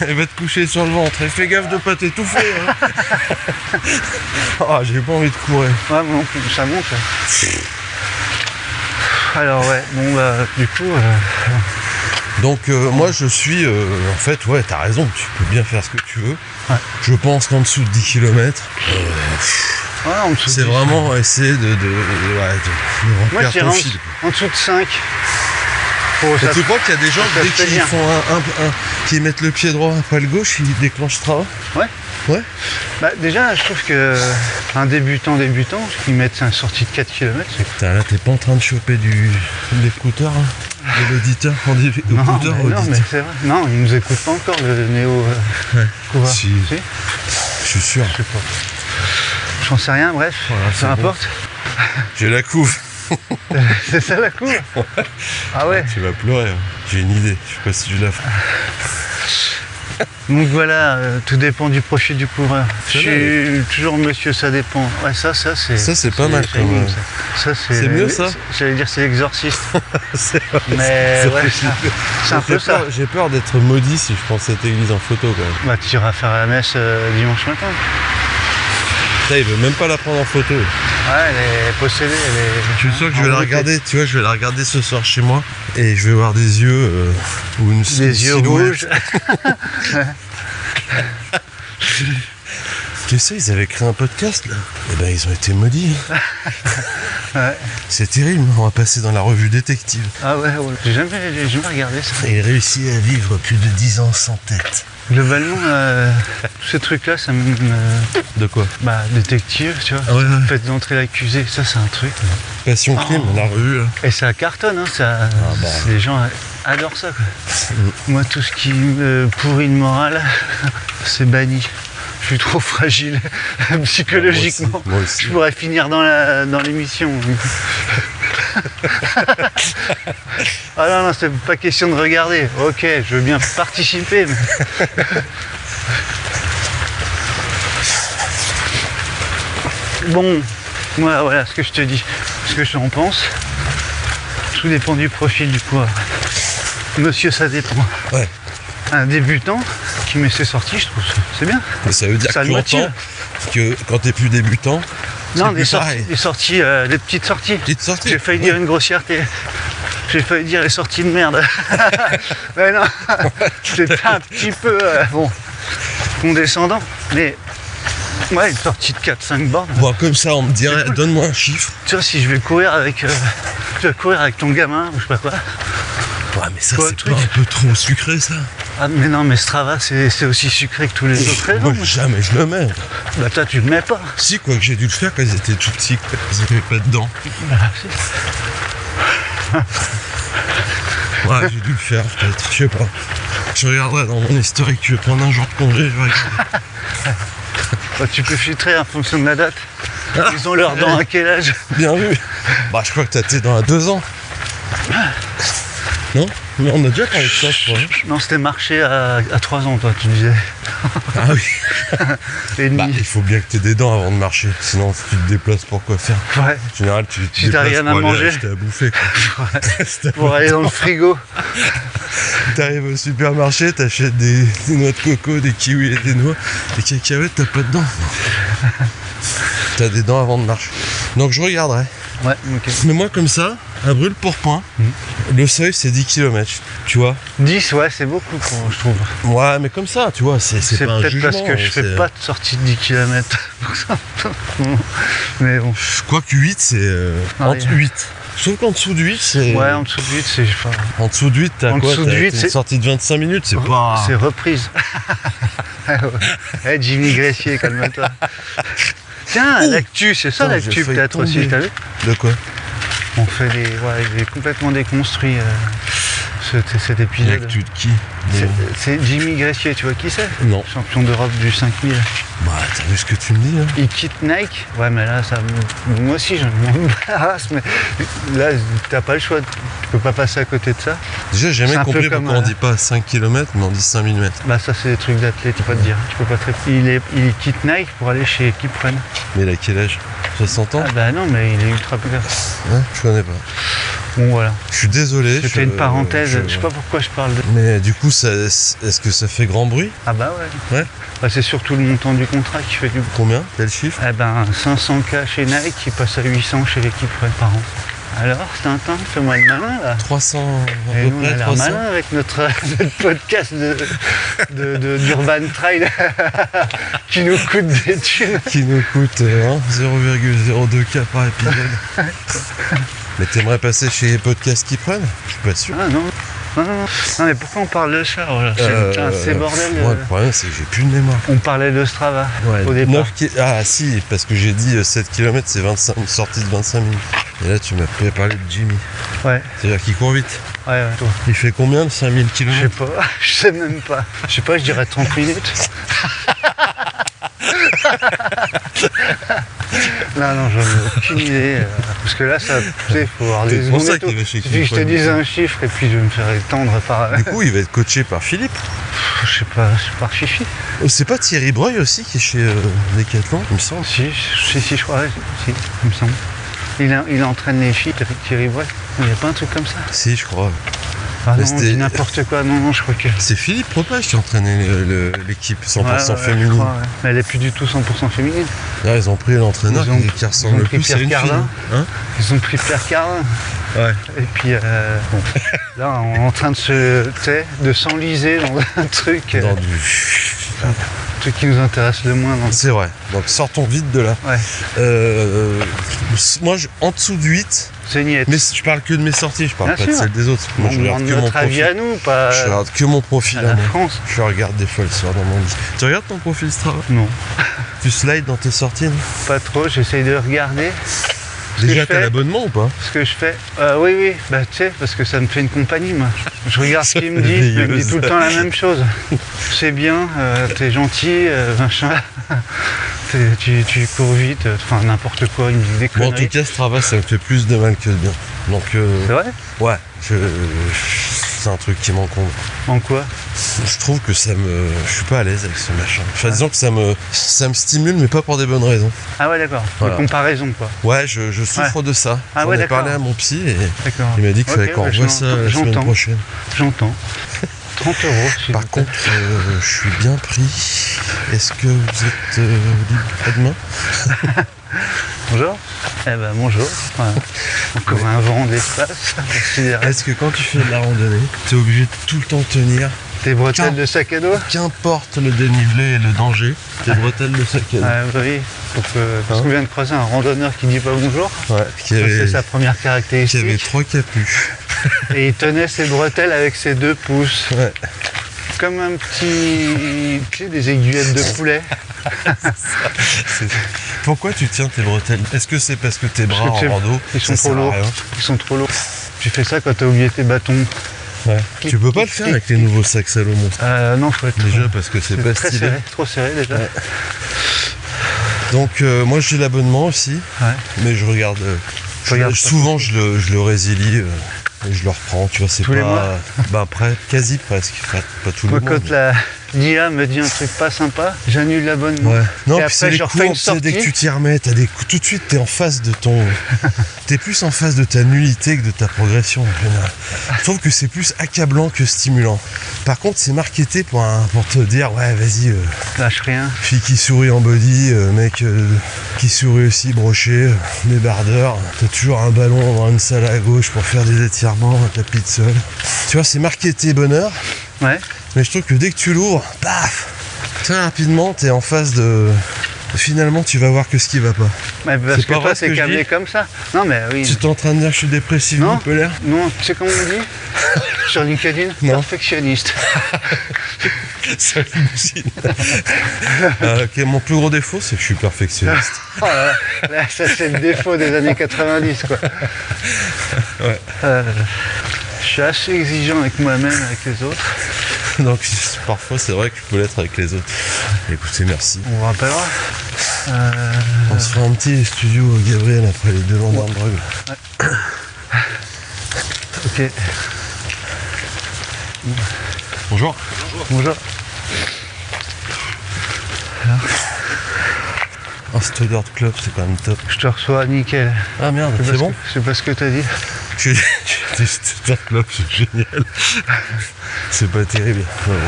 Elle va te coucher sur le ventre et fais gaffe de pas t'étouffer. Hein. Oh, j'ai pas envie de courir.
Ouais, moi non plus, ça monte. Là. Alors ouais, bon bah du coup,
Donc moi je suis en fait ouais t'as raison, tu peux bien faire ce que tu veux.
Ouais.
Je pense qu'en dessous de 10 km
Ouais, en dessous
c'est
de-
vraiment essayer de
Moi,
remplir
je dirais
ton fil.
en dessous de 5. Pour
Et
ça,
tu crois qu'il y a des gens
ça
dès
se fait
qu'ils
bien.
font qui mettent le pied droit après le gauche, ils déclenchent travail?
Ouais.
Ouais.
Bah, déjà, je trouve que un débutant qui met une sortie de 4 km, c'est
Putain, là t'es pas en train de choper de l'écouteur, hein, de l'auditeur en
non,
écouteur
mais
auditeur.
c'est vrai. Non, il nous écoute pas encore le Néo
Ouais.
Couva.
Si. Je suis sûr.
Je sais pas. J'en sais rien, bref,
Voilà,
peu
c'est bon.
importe.
J'ai la couve.
C'est ça la couve. Ah ouais.
Tu vas pleurer. Hein. J'ai une idée. Je sais pas si tu la feras.
Donc voilà, tout dépend du profil du coureur. Je
C'est
suis toujours monsieur, ça dépend. Ouais, ça c'est.
Ça, c'est pas mal,
Shining,
quand même.
ça.
C'est mieux, ça
J'allais dire c'est l'exorciste.
C'est
Mais ouais, c'est un peu ça.
J'ai peur d'être maudit si je prends cette église en photo quand même.
Bah tu iras faire la messe dimanche matin.
Putain, il veut même pas la prendre en photo.
Ouais, elle est possédée, elle est.
Je suis sûr que je vais la regarder, tu vois, je vais la regarder ce soir chez moi et je vais voir des yeux ou une
Des yeux
silhouette.
rouges.
Tu sais, ils avaient créé un podcast là. Eh ben, ils ont été maudits.
Ouais.
C'est terrible, on va passer dans la revue détective.
Ah ouais, j'ai jamais regardé ça.
Et il réussit à vivre plus de 10 ans sans tête.
Globalement, tous ces trucs-là, ça me.
De quoi?
Bah, détective, tu vois.
Ah ouais, ouais.
Faites d'entrer l'accusé, ça c'est un truc.
Passion Clim, la revue là.
Et ça cartonne, hein, ça.
bah.
Les gens adorent ça, quoi. Moi, tout ce qui me pourrit le moral, c'est banni. Je suis trop fragile psychologiquement.
Moi aussi.
Je pourrais finir dans l'émission. Ah non, non, c'est pas question de regarder. Ok, je veux bien participer. Mais... Bon, moi, voilà ce que je te dis. Ce que j'en pense. Tout dépend du profil du coureur. Monsieur, ça dépend.
Ouais.
Un débutant qui met ses sorties, je trouve c'est bien.
Mais ça veut dire
Ça
que
le
tu
motive.
entends que quand t'es plus débutant,
Non,
c'est plus pareil.
des sorties, des petites sorties.
Petite sortie.
J'ai failli dire une grossièreté. J'ai failli dire les sorties de merde. Mais non, c'était un petit peu bon, condescendant. Mais ouais, une sortie de 4-5 bornes.
Bon, comme ça, on me dirait,
C'est cool.
donne-moi un chiffre.
Tu vois, si je vais courir avec, ton gamin ou je sais pas quoi.
Ouais, mais ça,
Quoi,
c'est
truc
pas un peu trop sucré, ça?
Ah mais non, mais Strava, c'est aussi sucré que tous les autres
Moi,
réseaux.
jamais je le mets.
Bah toi, tu le mets pas.
Si, quoi que j'ai dû le faire quand ils étaient tout petits, quoi. Ils avaient pas de dents.
Bah, si.
Ouais, j'ai dû le faire, peut-être. Je sais pas. Je regarderai dans mon historique. Tu veux prendre un jour de congé, je vais regarder.
Bah, tu peux filtrer en fonction de la date. Ils ont leurs dents à quel âge?
Bien vu. Bah, je crois que t'as tes dents à 2 ans. Non? Mais on a déjà parlé de ça, je crois.
Non, c'était marché à 3 ans, toi, tu disais.
Ah oui.
Et demi.
Bah, il faut bien que t'aies des dents avant de marcher. Sinon, tu te déplaces pour quoi faire?
Ouais,
En général, tu te
Si t'as
déplaces
rien à
pour aller
manger.
acheter à bouffer, quoi.
pour aller dans le frigo.
T'arrives au supermarché, t'achètes des noix de coco, des kiwis et des noix, des cacahuètes, t'as pas de dents. T'as des dents avant de marcher. Donc je regarderai.
Ouais, ok.
Mais moi comme ça, à brûle pour point, le seuil c'est 10 km, tu vois.
10, ouais, c'est beaucoup, je trouve.
Ouais, mais comme ça, tu vois, c'est
C'est
pas un
peut-être
jugement.
parce que je fais
c'est-
pas de sortie de 10 km. Mais bon.
Je crois que 8 c'est entre
Ouais.
8. Sauf qu'en dessous de 8 c'est...
Ouais, en dessous de 8, c'est. Enfin,
En dessous de 8 t'as
En
quoi?
dessous de
T'as
8,
une
c'est-
sortie de 25 minutes, c'est pas...
c'est reprise. Eh, Jimmy Gressier, calme-toi. Tiens, l'actu, c'est ça
Putain,
l'actu
j'ai failli
peut-être aussi,
tomber.
t'as vu?
De quoi?
On fait des. Ouais, j'ai complètement déconstruit cet épisode.
L'actu de qui?
C'est Jimmy Gressier, tu vois qui c'est?
Non.
Champion d'Europe du 5000.
Bah t'as vu ce que tu me dis, hein?
Il quitte Nike. Ouais, mais là, ça moi aussi, je m'embarrasse, mais là, t'as pas le choix. Tu peux pas passer à côté de ça.
Déjà, j'ai
C'est
jamais
un peu
compris
comme,
pourquoi on dit pas 5 km, mais on dit 5000 mètres.
Bah, ça, c'est des trucs d'athlète, tu peux pas te dire. Tu peux pas te... il quitte Nike pour aller chez Kipren.
Mais il a quel âge? 60 ans?
Ah, bah non, mais il est ultra populaire.
Ouais, je connais pas.
Bon, voilà.
Je suis désolé.
C'était une parenthèse. Je sais pas pourquoi je parle de.
Mais du coup, est-ce que ça fait grand bruit?
Ah, bah ouais.
Ouais.
Bah, c'est surtout le montant du contrat qui fait du.
Combien? Quel chiffre?
Eh ben, 500K chez Nike qui passe à 800 chez l'équipe par an. Alors, Tintin, fais-moi le malin là.
300, à
Et
peu
nous, on a
près
l'air
300.
malin avec notre podcast d'Urban Trail qui nous coûte des thunes.
Qui nous coûte 0,02 K par épisode. Mais t'aimerais passer chez les podcasts qui prennent? Je suis pas sûr.
Ah non. Non, mais pourquoi on parle de ça? Voilà, c'est bordel.
Moi, le problème, c'est que j'ai plus de mémoire.
On parlait de Strava au départ.
9 Ah si, parce que j'ai dit 7 km, c'est 25, une sortie de 25 minutes. Et là, tu m'as fait parler de Jimmy.
Ouais,
C'est-à-dire qu'il court vite.
ouais, toi.
Il fait combien de 5000
Je sais
km?
pas, je sais même pas. Je sais pas, je dirais 30 minutes. Non, j'en ai aucune idée. Parce que là, ça, tu sais, il faut avoir des
C'est pour
secondes
ça
et tout.
qu'il va
Il
chez
suffit que je te
Kipon.
dise un chiffre et puis je vais me faire étendre par.
Du coup, il va être coaché par Philippe.
Je sais pas, par Fifi.
C'est pas Thierry Breuil aussi qui est chez Decathlon, il me semble.
Si, je crois, si, il me semble. Il entraîne les filles avec Thierry Bois. Il n'y a pas un truc comme ça?
Si, je crois.
Ah
Mais
non, on
c'était-
dit n'importe quoi. Non, je crois que.
C'est Philippe Propage qui entraînait l'équipe 100%
Ouais,
féminine.
je crois, ouais. Mais elle est plus du tout 100% féminine.
Là, ils ont pris l'entraîneur
Ils ont-
qui ressemble
ils ont
le
pris
plus à une
Pierre
fille.
Cardin.
Hein
Ils ont pris Pierre Carin.
Ouais.
Et puis, bon, là, on est en train de s'enliser dans un truc,
Dans du...
truc qui nous intéresse le moins.
C'est vrai. Donc sortons vite de là.
Ouais,
Moi, en dessous de 8,
c'est niette.
mais je parle que de mes sorties, je parle
Bien
pas de
sûr.
celles des autres. Moi,
On
je regarde
demande
que mon
notre avis
profil.
à nous, pas
Je regarde que mon profil
à
à
la
moi.
France.
Je regarde des fois le soir dans mon lit. Tu regardes ton profil Strava?
Non,
Tu slides dans tes sorties, non?
pas trop. J'essaye de regarder. Ce que
Déjà,
je
t'as
fais-
l'abonnement ou pas?
Ce que je fais, oui, bah tu sais, parce que ça me fait une compagnie, moi. Je regarde ce qu'il me dit, il me dit tout le temps la même chose. C'est bien, t'es gentil, machin. Tu cours vite, enfin n'importe quoi, il me dit des
Bon, en
conneries.
tout cas, Strava, ça me fait plus de mal que de bien. Donc,
C'est vrai?
ouais, c'est un truc qui m'encombre.
En quoi?
Je trouve que ça me... Je suis pas à l'aise avec ce machin. Enfin, disons que ça me stimule, mais pas pour des bonnes raisons.
Ah ouais, d'accord.
Voilà.
De comparaison, quoi.
Ouais, je souffre de ça.
Ah
J'en
ouais,
ai
d'accord.
parlé à mon psy et
D'accord.
il m'a dit qu'il
Ok,
fallait qu'on
bah,
revoie ça la semaine
j'entends.
prochaine.
J'entends. 30 €. s'il
Par
vous plaît.
contre, je suis bien pris. Est-ce que vous êtes libre après-demain?
Bonjour. Eh ben bonjour. Voilà. Encore un vent d'espace. Considérable.
Est-ce que quand tu fais de la randonnée, tu es obligé de tout le temps tenir,
Tes bretelles de sac à dos?
qu'importe le dénivelé et le danger, tes bretelles de sac à dos?
Ah oui, parce qu'on vient de croiser un randonneur qui dit pas bonjour.
Ouais, qui
Ça,
avait,
c'est sa première
qui avait
caractéristique.
3 capuches.
Et il tenait ses bretelles avec ses 2 pouces.
Ouais.
Comme un petit. Tu sais, des aiguillettes de poulet.
Pourquoi tu tiens tes bretelles? Est-ce que c'est parce que tes bras
que tu sais,
en rando,
Ils sont
ça
trop
sert à
lourds.
rien?
Ils sont trop lourds. Tu fais ça quand t'as oublié tes bâtons.
Ouais. Tu peux pas le faire avec les nouveaux sacs Salomon.
Non, faut être
Déjà parce que c'est pas
très
stylé.
serré, trop serré déjà.
Ouais. Donc moi j'ai l'abonnement aussi,
Ouais.
mais je regarde.
Regarde pas
Souvent je le résilie et je le reprends. Tu vois, c'est
Tous
pas.
les mois
Bah après, quasi presque. Pas tout le
Moi,
monde.
quand la l'IA me dit un truc pas sympa, j'annule l'abonnement.
Ouais. Non,
Et
puis c'est
après,
les
je refais
cours,
une
tu sais, dès que
sortie.
tu t'y remets, t'as des coups, tout de suite t'es en face de ton. T'es plus en face de ta nullité que de ta progression en général. Je trouve que c'est plus accablant que stimulant. Par contre, c'est marketé pour te dire, ouais, vas-y,
Lâche rien.
fille qui sourit en body, mec qui sourit aussi broché, débardeur. T'as toujours un ballon dans une salle à gauche pour faire des étirements, un tapis de sol. Tu vois, c'est marketé bonheur.
Ouais.
Mais je trouve que dès que tu l'ouvres, paf, très rapidement, t'es en face de... Finalement, tu vas voir que ce qui va pas.
Mais parce
C'est
que
pas vrai
toi,
ce
c'est
que je
câblé
dis.
comme ça. Non, mais oui.
Tu es en train de dire que je suis dépressif,
Non.
bipolaire?
Non, tu sais comment on dit sur LinkedIn?
Non.
Perfectionniste.
Ça hallucine. Ok, mon plus gros défaut, c'est que je suis perfectionniste.
Oh là là, là, ça c'est le défaut des années 90 quoi.
Ouais.
Je suis assez exigeant avec moi-même, avec les autres.
Donc parfois, c'est vrai que je peux l'être avec les autres. Écoutez, merci.
On vous rappellera.
On se fera un petit studio Gabriel après les 2 lendemains de drogue.
Ok.
Bonjour.
Bonjour.
Oh, cette odeur de clope, c'est quand même top.
Je te reçois nickel.
Ah merde, c'est bon?
C'est pas ce que t'as dit.
J'ai cette odeur de clope, c'est génial. C'est pas terrible. Mais bon,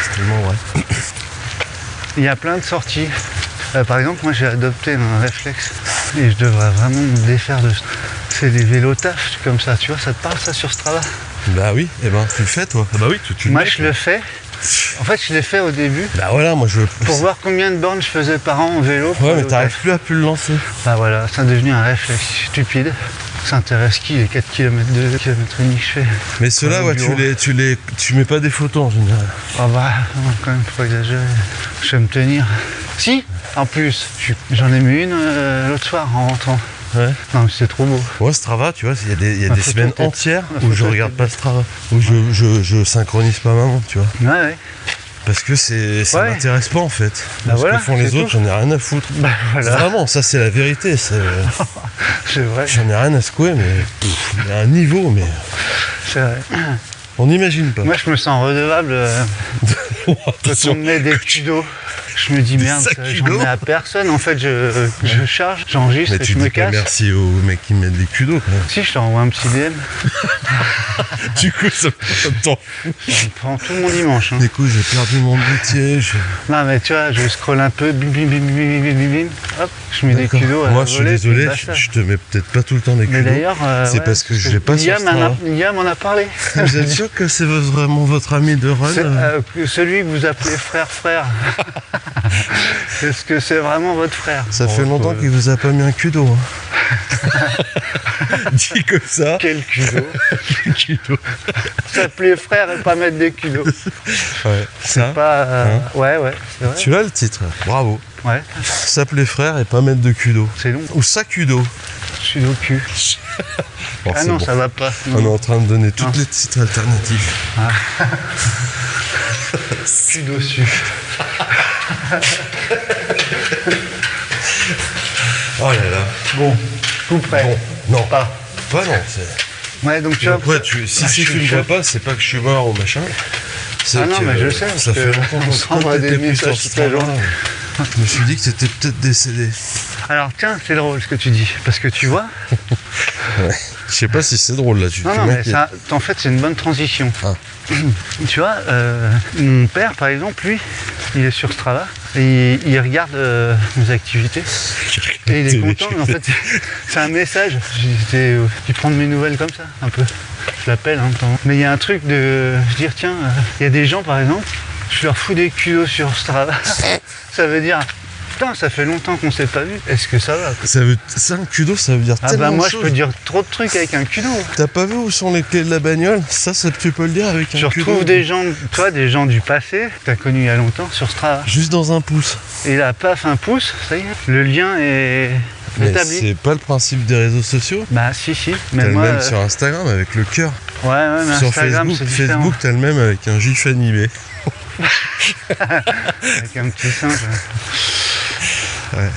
c'est tellement vrai.
Il y a plein de sorties. Par exemple, moi j'ai adopté un réflexe et je devrais vraiment me défaire de ça. C'est des vélos taf comme ça, tu vois, ça te parle ça sur Strava?
Bah oui, et ben tu le fais toi. Ah bah oui, tu le
Moi
mets,
je le fais. En fait je l'ai fait au début
Bah voilà, moi je...
pour voir combien de bornes je faisais par an en vélo. pour
Ouais,
aller
mais
au
t'arrives
taf.
plus à plus le lancer.
Bah voilà, ça a devenu un réflexe stupide. Ça intéresse qui les 4 km de km unique que je fais?
Mais ceux-là,
Au
ouais,
bureau.
tu mets pas des photos en général.
Ah bah, non, quand même, faut exagérer. Je vais me tenir. Si, en plus, j'en ai mis une l'autre soir en rentrant.
Ouais.
Non, mais c'est trop beau.
Moi, Strava, tu vois, il y a des
photo
semaines
tête.
entières
Ma
où je
photo
regarde
tête.
pas Strava, où je synchronise pas ma montre, tu vois.
Ouais, ouais.
Parce que ça
Ouais.
m'intéresse pas en fait.
Bah
Ce
voilà,
que font les
c'est
autres,
tout.
j'en ai rien à foutre.
Bah voilà,
Vraiment, ça c'est la vérité.
c'est vrai.
J'en ai rien à secouer, mais il y a un niveau, mais
C'est vrai.
on n'imagine pas.
Moi, je me sens redevable quand on
Attention.
me met des kilos. Je me dis
Des
merde,
sacs
j'en
kilos.
mets à personne. En fait, je charge, j'enregistre
Mais
et
tu
je me
dis pas
casse.
merci aux mecs qui mettent des kudos quand même.
Si, je t'envoie un petit DM.
Du coup, ça me temps.
Ça me prend tout mon dimanche. Hein.
Du coup, j'ai perdu mon boutier.
Non, mais tu vois, je scrolle un peu, bim, bim, bim, bim, bim, bim, bim, bim. Hop, je mets des
D'accord.
kilos à
Moi,
la
je suis
volée,
désolé,
puis basta.
je te mets peut-être pas tout le temps des
Mais
kudos.
d'ailleurs,
C'est parce que je l'ai pas sur
Liam
Strava.
Liam en a parlé.
Vous êtes sûr que c'est vraiment votre ami de run
Celui que vous appelez frère. Est-ce que c'est vraiment votre frère?
Ça
Bon,
fait longtemps qu'il vous a pas mis un kudo. Hein. Dit comme ça.
Quel culot.
Kudo.
S'appeler frère et pas mettre des kilos.
Ouais. Ça.
Pas,
Hein
ouais, c'est vrai.
Tu l'as le titre. Bravo.
Ouais,
S'appeler frère et pas mettre de kudo.
c'est long.
Ou sakudo.
Je suis au cul.
Bon,
Ah
c'est
non,
bon.
ça va pas.
On est en train de donner toutes
Non.
les titres alternatifs.
Cul dessus.
Oh là là.
Bon, tout prêt.
Bon, non.
Pas.
Pas non. C'est...
Ouais, donc tu vois.
Après, si
Ah,
tu
je
me
suis
vois
chef.
pas, c'est pas que je suis mort ou machin. C'est
Ah non,
que,
mais je sais, parce
Ça
que
fait longtemps
on se renvoie des
t'étais plus
messages
sur
toute la
Strava.
journée.
Je me suis dit que t'étais peut-être décédé.
Alors tiens, c'est drôle ce que tu dis. Parce que tu vois.
Je sais pas si c'est drôle là. Tu
Non, mais
m'inquiètes.
ça, en fait, c'est une bonne transition.
Ah.
Tu vois, mon père, par exemple, lui, il est sur Strava et il regarde mes activités et il est content. Mais en fait, c'est un message. Il prend de mes nouvelles comme ça, un peu. Je l'appelle, hein, de temps en temps. Mais il y a un truc de se dire, tiens, il y a des gens, par exemple, je leur fous des culots sur Strava. Ça veut dire, putain, ça fait longtemps qu'on s'est pas vu. Est-ce que ça va?
Ça, un kudo, ça veut dire
Ah
tellement
bah moi,
de
je
choses.
peux dire trop de trucs avec un kudo.
T'as pas vu où sont les clés de la bagnole? Ça, tu peux le dire avec un
Je
kudo.
retrouve des gens, toi, des gens du passé que tu as connus il y a longtemps sur Strava.
Juste dans un pouce.
Et là, paf, un pouce, ça y est, le lien est
Mais
établi.
c'est pas le principe des réseaux sociaux.
Bah si,
T'as
mais
le
moi,
même sur Instagram avec le cœur.
ouais, mais
Sur
Instagram, c'est différent.
Facebook, t'as le même avec un gif animé.
Avec un petit singe.
Ouais.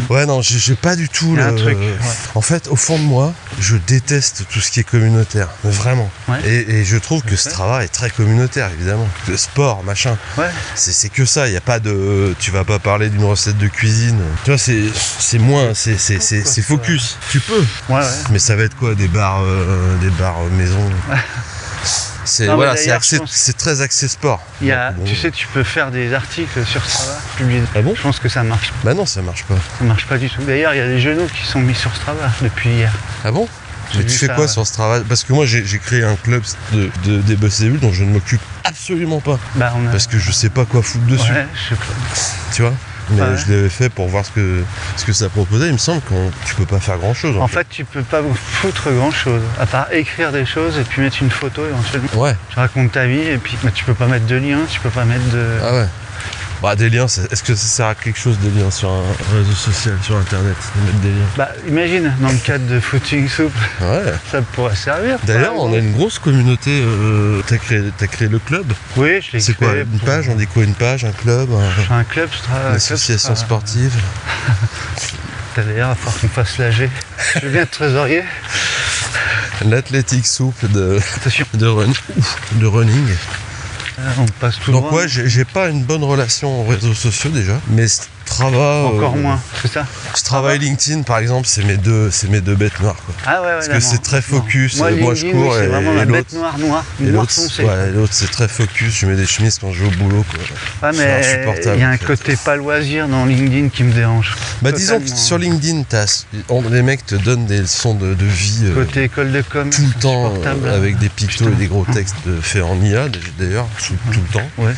Ouais, non, j'ai pas du tout
y a
le.
un truc, ouais.
En fait, au fond de moi, je déteste tout ce qui est communautaire. Mais vraiment.
Ouais.
Et je trouve que Strava est très communautaire, évidemment. Le sport, machin.
Ouais.
C'est que ça. Il n'y a pas de. Tu vas pas parler d'une recette de cuisine. Tu vois, c'est moins. C'est focus. Tu peux.
Ouais.
Mais ça va être quoi? Des bars maison. C'est
Non, mais
voilà,
d'ailleurs, je pense-
c'est très axé sport.
Il y a,
Bon.
tu sais, tu peux faire des articles sur Strava, publier.
Ah bon?
Je pense que ça marche
Bah non, ça marche pas.
pas du tout. D'ailleurs, il y a des genoux qui sont mis sur Strava depuis hier.
Ah bon?
J'ai
Mais tu
vu
fais
ça,
quoi
ouais.
sur Strava? Parce que moi j'ai créé un club des boss débuts dont je ne m'occupe absolument pas.
Bah, on a...
Parce que je sais pas quoi foutre dessus,
Ouais, je sais pas.
tu vois. Mais
Ouais.
je l'avais fait pour voir ce que ça proposait. Il me semble que tu peux pas faire grand chose.
En fait, tu peux pas vous foutre grand chose, à part écrire des choses et puis mettre une photo éventuellement.
Ouais.
Tu racontes ta vie et puis mais tu peux pas mettre de lien, tu peux pas mettre de.
Ah ouais. Bah des liens, est-ce que ça sert à quelque chose des liens sur un réseau social, sur internet, de mettre des liens?
Bah imagine, dans le cadre de Footing Soup,
Ouais.
ça pourrait servir.
D'ailleurs,
par
on a
exemple.
une grosse communauté. T'as créé le club.
Oui, je l'ai
C'est quoi?
créé
Une
pour-
page? On dit quoi? Une page? Un club?
J'ai un club,
Une association sportive?
T'as d'ailleurs, il va falloir qu'on fasse l'AG. Je veux bien être trésorier.
L'athlétique souple de
Attention,
de running.
on passe tout
Donc
droit.
ouais, j'ai pas une bonne relation aux réseaux sociaux déjà, mais Strava.
Encore moins, c'est ça?
Strava et LinkedIn, par exemple, c'est mes deux bêtes noires, quoi.
Ah ouais,
Parce que c'est très focus. Moi, je cours
c'est vraiment la bête noire foncée.
Ouais, l'autre, c'est très focus. Je mets des chemises quand je vais au boulot, quoi.
Ah, mais il y a un côté pas loisir dans LinkedIn qui me dérange.
Bah, disons que sur LinkedIn, les mecs te donnent des leçons de vie.
Côté école de com.
Tout le temps, avec des pictos et des gros textes faits en IA, d'ailleurs, tout le temps.
Ouais.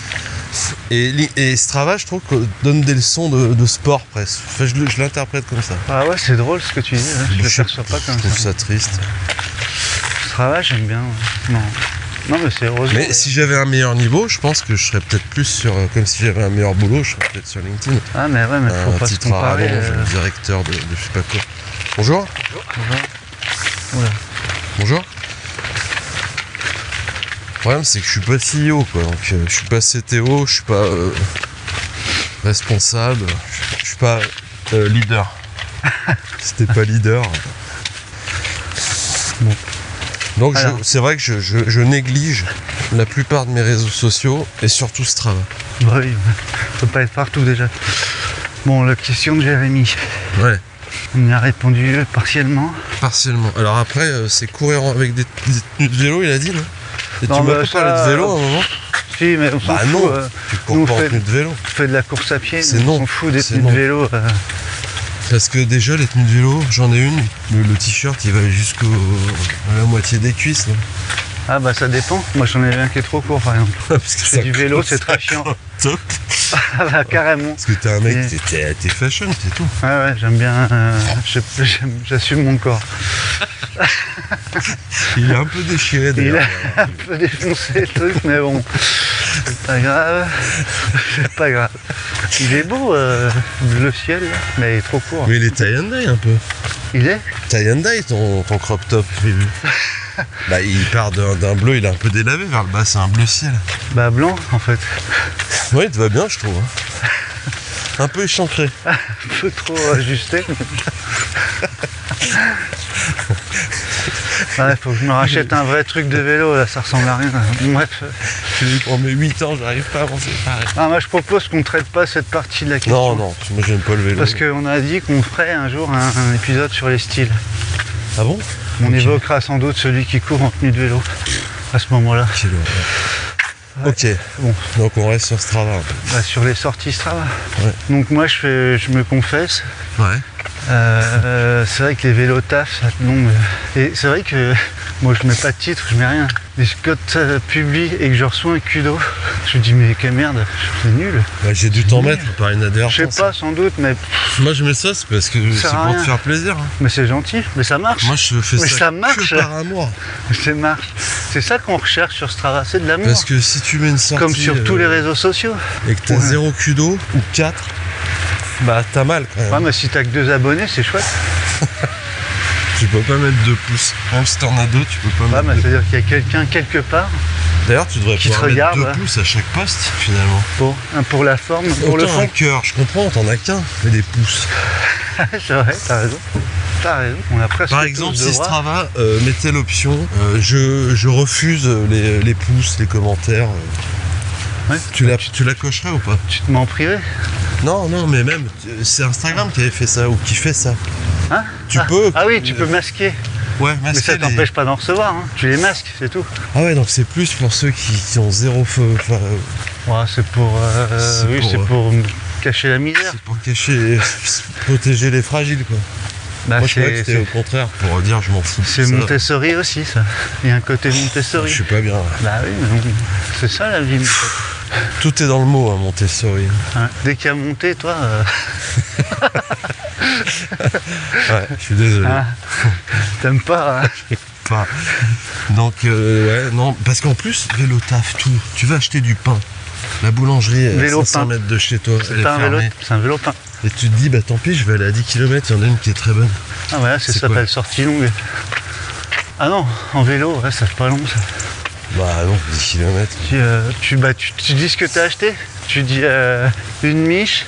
Et Strava, je trouve, donne des leçons de sport presque. Enfin, je l'interprète comme ça.
Ah ouais, c'est drôle ce que tu dis. Hein. Je le perçois pas comme ça.
Je trouve ça triste.
Strava, j'aime bien. Ouais. Non, mais c'est heureusement.
Mais si j'avais un meilleur niveau, je pense que je serais peut-être plus sur. Comme si j'avais un meilleur boulot, je serais peut-être sur LinkedIn.
Ah, mais ouais, mais faut pas se comparer.
Directeur de je sais pas quoi. Bonjour.
Bonjour. Oula.
Bonjour. Le problème, c'est que je suis pas CEO, quoi. Donc, je suis pas CTO, je suis pas responsable, je suis pas leader. C'était pas leader.
Bon.
Donc, c'est vrai que je néglige la plupart de mes réseaux sociaux et surtout Strava.
Bah oui, on peut pas être partout déjà. Bon, la question de Jérémy.
Ouais.
On y a répondu partiellement.
Partiellement. Alors après, c'est courir avec des tenues de vélo, il a dit, non? Et
non,
tu m'as pas parlé de vélo à un moment?
Si, mais on s'en fout.
Non, tu cours pas en tenue de vélo.
On fait de la course à pied,
on
s'en fout des tenues de vélo.
Parce que déjà, les tenues de vélo, j'en ai une. Le t-shirt, il va jusqu'à la moitié des cuisses. Là.
Ah bah ça dépend. Moi j'en ai un qui est trop court par exemple.
Parce que
c'est du vélo, c'est très chiant.
Top.
Ah bah carrément.
Parce que t'es un mec, t'es fashion, c'est tout.
Ouais, j'aime bien, j'assume mon corps.
Il est un peu déchiré d'ailleurs.
Il a un peu défoncé le truc, mais bon, c'est pas grave. C'est pas grave. Il est beau, le ciel, là, mais il est trop court.
Mais il est tie-and-dye un peu.
Il est
tie-and-dye ton crop top, j'ai vu. Bah il part d'un bleu, il est un peu délavé vers le bas, c'est un bleu ciel.
Bah blanc en fait.
Ouais, il te va bien je trouve. Un peu échancré.
Un peu trop ajusté. Ouais, faut que je me rachète un vrai truc de vélo, là ça ressemble à rien. Bref.
On met 8 ans, j'arrive pas à avancer.
Ah, moi je propose qu'on ne traite pas cette partie de la question.
Non, moi j'aime pas le vélo.
Parce qu'on a dit qu'on ferait un jour un épisode sur les styles.
Ah bon?
On évoquera sans doute celui qui court en tenue de vélo à ce moment-là.
Ouais. Ok, bon. Donc on reste sur Strava.
Bah, sur les sorties Strava.
Ouais.
Donc moi je me confesse.
Ouais.
C'est vrai que les vélos taf, et c'est vrai que moi je mets pas de titre, je mets rien. Et quand ça publie et que je reçois un kudo, je me dis mais quelle merde, c'est nul.
Bah, j'ai dû t'en mettre par inadvertance.
Je sais pas, sans doute, mais.
Moi je mets ça, c'est parce que c'est pour te faire plaisir. Hein.
Mais c'est gentil, mais ça marche.
Moi je fais ça
marche.
Que par amour.
Ça marche. C'est ça qu'on recherche sur Strava, c'est de l'amour.
Parce que si tu mets une sortie.
Comme sur tous les réseaux sociaux.
Et que t'as 0 kudo ou 4. Bah t'as mal quand même.
Ouais, mais si t'as que 2 abonnés, c'est chouette.
Tu peux pas mettre 2 pouces. Même si t'en as 2, tu peux pas mettre 2.
C'est-à-dire qu'il y a quelqu'un quelque part.
D'ailleurs, tu devrais pouvoir mettre 2 pouces à chaque poste finalement.
Pour la forme, pour le fond.
Un cœur, je comprends, t'en as qu'un, mais des pouces.
C'est vrai, t'as raison. On a presque.
Par exemple, si Strava mettait l'option je refuse les pouces, les commentaires. Ouais, tu la cocherais ou pas?
Tu te mets en privé?
Non, mais même, c'est Instagram qui avait fait ça, ou qui fait ça.
Hein?
Tu peux.
Ah oui, tu peux masquer.
Ouais, masquer.
Mais ça t'empêche pas d'en recevoir, hein. Tu les masques, c'est tout.
Ah ouais, donc c'est plus pour ceux qui ont 0 feu.
Ouais, c'est pour cacher la misère.
C'est pour protéger les fragiles, quoi.
Bah,
moi je croyais que c'était au contraire, pour dire je m'en fous.
C'est Montessori aussi, ça. Il y a un côté Montessori.
Je suis pas bien. Ouais.
Bah oui, mais c'est ça la vie.
Tout est dans le mot, hein, Montessori.
Hein, dès qu'il y a monté, toi.
Ouais, je suis désolé.
Ah, t'aimes pas, hein.
Pas. Donc, ouais, non, parce qu'en plus, vélo taf, tout. Tu vas acheter du pain. La boulangerie est à 500 mètres de chez toi.
C'est un vélo pain.
Et tu te dis, bah tant pis, je vais aller à 10 km, il y en a une qui est très bonne.
Ah ouais, ça s'appelle sortie longue. Ah non, en vélo, ouais, ça fait pas long ça.
Bah non, 10 km.
Tu dis ce que t'as acheté. Tu dis une miche.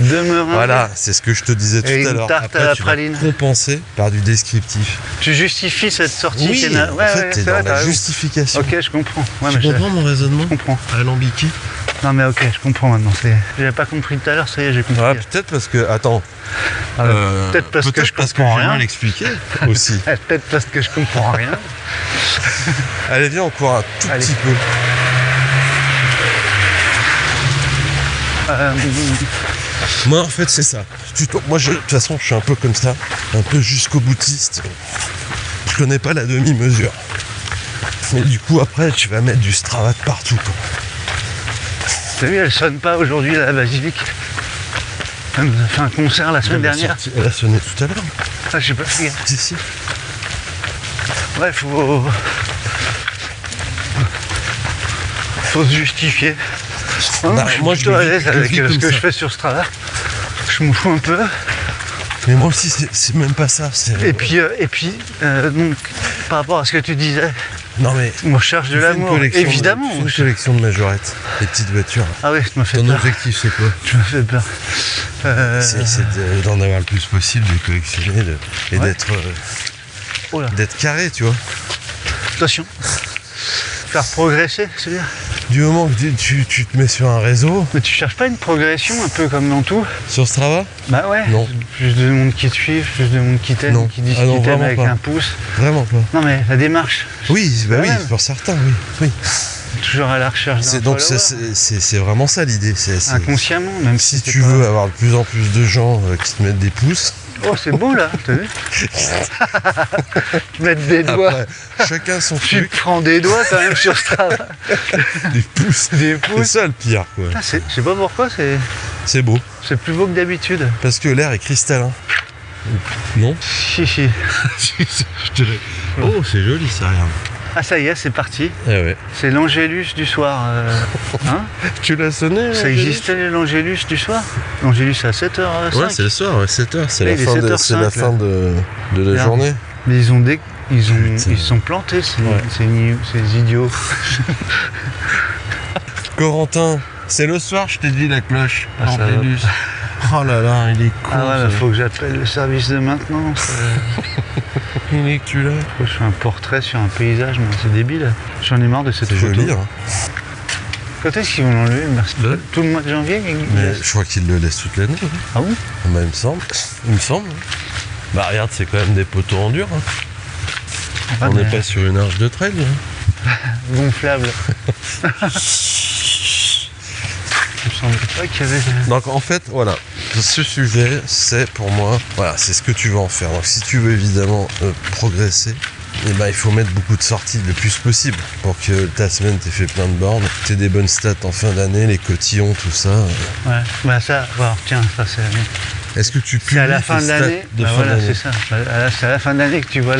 2 meringues.
Voilà, c'est ce que je te disais tout à l'heure.
Une tarte
après,
à la
tu
praline.
vas compenser par du descriptif.
Tu justifies cette sortie.
Oui, en fait, t'es dans la justification.
Ok, je comprends. Ouais,
tu comprends mon raisonnement?
Je comprends.
Alambiqué.
Non mais ok, je comprends maintenant. J'avais pas compris tout à l'heure, ça y est, j'ai compris.
Ouais, peut-être parce que... Attends.
Peut-être parce que je comprends
je vais
rien.
mal l'expliquer aussi.
Peut-être parce que je comprends rien.
Allez, viens, on court un tout
Allez.
petit peu. Moi, en fait, c'est ça. Moi, de toute façon, je suis un peu comme ça. Un peu jusqu'au boutiste. Je connais pas la demi-mesure. Mais du coup, après, tu vas mettre du Strava de partout, quoi.
T'as vu, elle sonne pas aujourd'hui à la basilique. Elle nous a fait un concert la semaine dernière.
Elle a sonné tout à l'heure.
Ah, j'ai pas fait gaffe.
Si.
Ouais, faut se justifier. Non,
Bah,
je suis
moi,
plutôt à l'aise avec
vis
ce
comme
que
ça.
je fais sur Strava. Je m'en fous un peu.
Mais moi aussi, c'est même pas ça.
Et puis, donc, par rapport à ce que tu disais,
Non, mais...
on cherche de l'amour. Évidemment.
Une collection de majorettes. Des petites voitures.
Ah oui, tu m'as fait
Ton
peur.
objectif, c'est quoi?
Tu m'as fait peur.
C'est d'en avoir le plus possible, de collectionner et
Ouais. Oh là.
d'être carré, tu vois.
Attention. Faire progresser, c'est-à-dire.
Du moment que tu te mets sur un réseau,
Mais tu cherches pas une progression un peu comme dans tout?
sur Strava,
Bah ouais.
Non.
Plus de monde qui te suit, plus de monde qui t'aime,
Non.
qui dit
Ah non,
qui t'aime
vraiment
avec
pas.
un pouce.
vraiment pas.
Non mais la démarche,
Oui, bah oui,
même.
pour certains, oui.
toujours à la recherche d'un
Donc
follower.
c'est vraiment ça l'idée.
Inconsciemment, même
Si
si
tu veux avoir de plus en plus de gens qui te mettent des pouces,
Oh, c'est beau là, t'as vu? Mettre des doigts.
après, chacun son
Tu
truc,
te prends des doigts quand même sur Strava.
des pouces.
Des
C'est
pouces.
ça le pire, quoi.
Putain, je sais pas pourquoi,
C'est beau,
c'est plus beau que d'habitude.
parce que l'air est cristallin. Non?
Si, si.
Oh, c'est joli ça, regarde.
Ah, ça y est, c'est parti.
Eh ouais.
C'est l'Angélus du soir. Hein?
Tu l'as sonné?
Ça existait l'Angélus du soir? L'Angélus à 7h05.
Ouais, c'est le soir, ouais, 7h, c'est
Là,
la
il est
fin,
7h05,
c'est la
là.
fin de la
Regarde.
journée.
Mais
Putain.
ils se sont plantés, ces idiots.
Corentin, c'est le soir, je t'ai dit la cloche.
Ah, ça va.
Angélus. Oh là là, il est con.
Ah ouais,
ça.
faut que j'appelle le service de maintenance.
Il est que tu l'as.
Je fais un portrait sur un paysage, moi, c'est débile. J'en ai marre de cette
C'est
photo.
joli, hein.
Quand est-ce qu'ils vont l'enlever? Merci.
Bah.
Tout le mois de janvier
Mais je crois qu'il le laisse toute l'année. hein.
Ah bon?
Bah, il me semble. Il me semble. Bah regarde, c'est quand même des poteaux en dur. hein.
Ah,
On
mais
n'est pas sur une arche de trail. hein.
gonflable. Il me semblait pas qu'il y avait...
Donc en fait, voilà, ce sujet, c'est pour moi, voilà, c'est ce que tu veux en faire. Donc si tu veux évidemment progresser, eh ben, il faut mettre beaucoup de sorties le plus possible pour que ta semaine t'aies fait plein de bornes, t'aies des bonnes stats en fin d'année, les cotillons, tout ça.
Ouais, bah ça, voilà, tiens, ça c'est...
Est-ce que tu
C'est
publies
à la
tes
fin de
stats
l'année.
de
Bah
fin
voilà,
d'année?
c'est ça. C'est à la fin de l'année que tu vois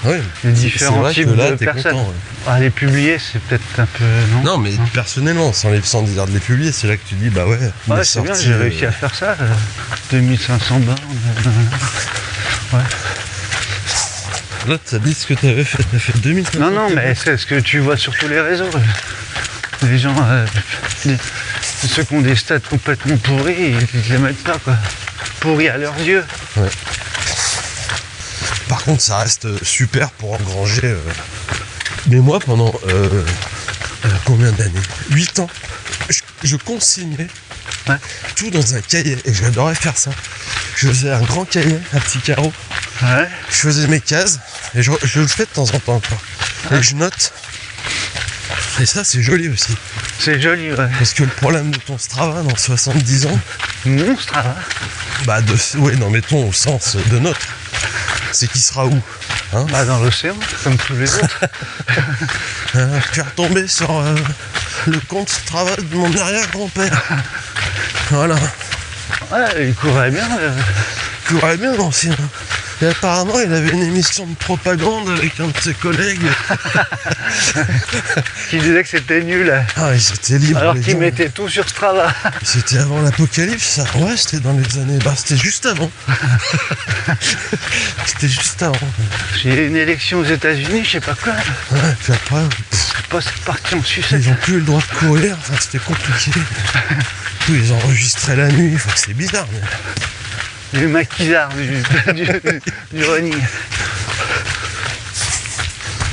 Oui,
les
c'est
différents
vrai
types
que là,
de
t'es
personnes.
content, ouais.
Ah, les publier, c'est peut-être un peu...
Non, mais personnellement, sans dire de les publier, c'est là que tu dis, bah ouais,
Ouais,
les
c'est bien,
sorties,
j'ai réussi à faire ça. 2500 bornes.
Là, t'as dit ce que t'avais fait, t'as fait 2000.
Non, non, mais c'est ce que tu vois sur tous les réseaux. Les gens, ceux qui ont des stats complètement pourris, ils les mettent pas, quoi. Pourris à leurs yeux.
Par contre, ça reste super pour engranger. Mais moi, pendant combien d'années? 8 ans, je consignais
Ouais.
tout dans un cahier et j'adorais faire ça. Je faisais un grand cahier, un petit carreau,
Ouais.
je faisais mes cases et je le fais de temps en temps encore. Et je note. Et ça, c'est joli aussi.
C'est joli, ouais.
Parce que le problème de ton Strava dans 70 ans,
Monstre, hein.
bah, non, mettons au sens de notre, c'est qu'il sera où? Hein?
Bah, dans l'océan, comme tous les autres.
Tu es retombé sur le compte Strava de mon arrière-grand-père. Voilà.
Ouais, il courait bien.
Il courait bien l'ancien. Et apparemment, il avait une émission de propagande avec un de ses collègues.
Qui disait que c'était nul.
Ah, ils étaient libres.
Alors
les
qu'il
gens.
mettait tout sur Strava.
C'était avant l'apocalypse, ça. Ouais, c'était dans les années. Bah, c'était juste avant. C'était juste avant.
J'ai eu une élection aux États-Unis, je sais pas quoi.
Ouais, puis après,
C'est pas parti en sucette.
ils ont plus le droit de courir. Enfin, c'était compliqué. Tout, ils enregistraient la nuit. Enfin, c'est bizarre. Mais...
Du maquisard, du running.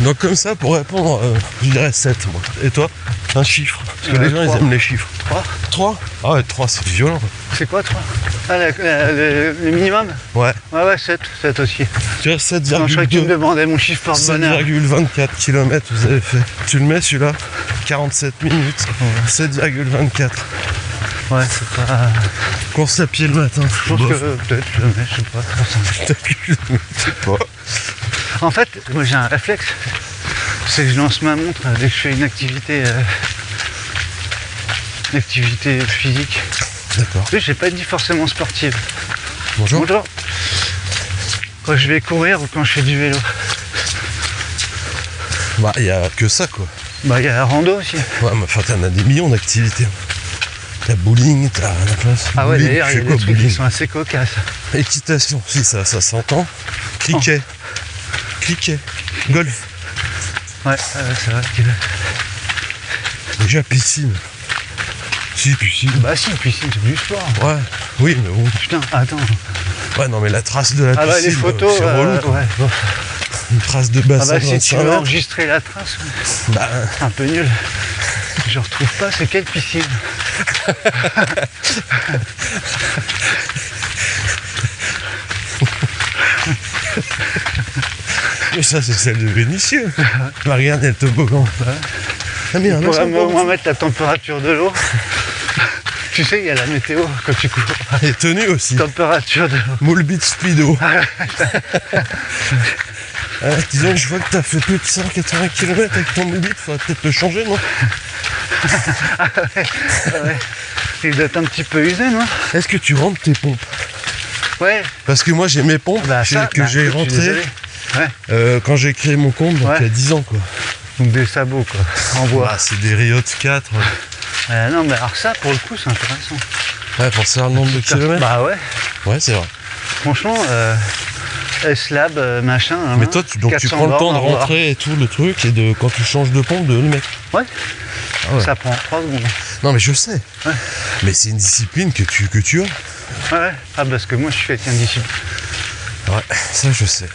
Donc comme ça, pour répondre, je dirais 7, moi. Et toi? Un chiffre. Parce que les gens,
3.
ils aiment les chiffres.
3.
3 Ah ouais, 3, c'est violent.
C'est quoi 3? Ah, le minimum?
Ouais.
Ouais, 7 aussi.
Tu vois,
Non, je crois que tu me
7,2.
demandais mon chiffre porte-bonheur.
7,24 km vous avez fait. Tu le mets celui-là 47 minutes. 7,24.
Ouais, c'est pas...
Course à pied le matin.
Je pense que peut-être je le mets, je sais pas.
Je sais pas.
En fait, moi j'ai un réflexe. C'est que je lance ma montre dès que je fais une activité physique.
D'accord.
Tu sais, j'ai pas dit forcément sportive.
Bonjour.
Bonjour. Quand je vais courir ou quand je fais du vélo.
Bah, il y a que ça, quoi.
Bah, il y a la rando aussi.
Ouais, mais enfin, t'en as des millions d'activités. T'as bowling, t'as la place.
Ah ouais,
Bowling,
d'ailleurs,
tu
il y
fais
a
quoi,
des trucs qui
bowling
sont assez cocasses.
Équitation, si, ça s'entend. Cricket. Cricket. Golf.
Ouais, c'est vrai que...
Déjà, piscine. Si, piscine.
Bah si, piscine, c'est du sport.
Ouais, oui, mais bon.
Putain, attends.
Ouais, non, mais la trace de la
Ah bah
piscine,
les photos,
c'est relou, quoi.
ouais. Bon.
Une trace de
Ah
bassin
bah
de
si tu
25
veux
mètres.
enregistrer la trace,
Bah,
c'est un peu nul. Je retrouve pas, c'est quelle piscine?
mais ça, c'est celle de Vénitieux. Bah, regarde, il y a le toboggan. Ah, mais
On
un
pourrait
machin,
au moins mettre la température de l'eau. Tu sais, il y a la météo quand tu cours.
et tenue aussi.
Température de l'eau.
Moule Beach Speedo. Disons que je vois que t'as fait plus de 180 km avec ton Moule Beach, faudrait peut-être le changer, non?
Ouais. Il doit être un petit peu usé, non?
Est-ce que tu rentres tes pompes?
Ouais.
Parce que moi j'ai mes pompes
Bah ça,
que j'ai
écoute, je suis
rentrées
désolé. Ouais.
quand j'ai créé mon compte, donc
Ouais.
il y a 10 ans, quoi.
Donc des sabots, quoi. En bois.
Ah, c'est des Riot 4.
Non, mais alors ça, pour le coup, c'est intéressant.
Ouais, pour savoir le nombre de kilomètres.
Bah ouais.
Ouais, c'est vrai.
Franchement, S-Lab, machin.
Mais toi, tu prends le temps de rentrer et tout le truc et de quand tu changes de pompe de le mettre.
Ouais.
Ah ouais.
Ça prend 3 secondes.
Non, mais je sais.
Ouais.
Mais c'est une discipline que tu as.
Ouais. Ah, parce que moi, je suis quelqu'un de discipliné.
Ouais, ça je sais.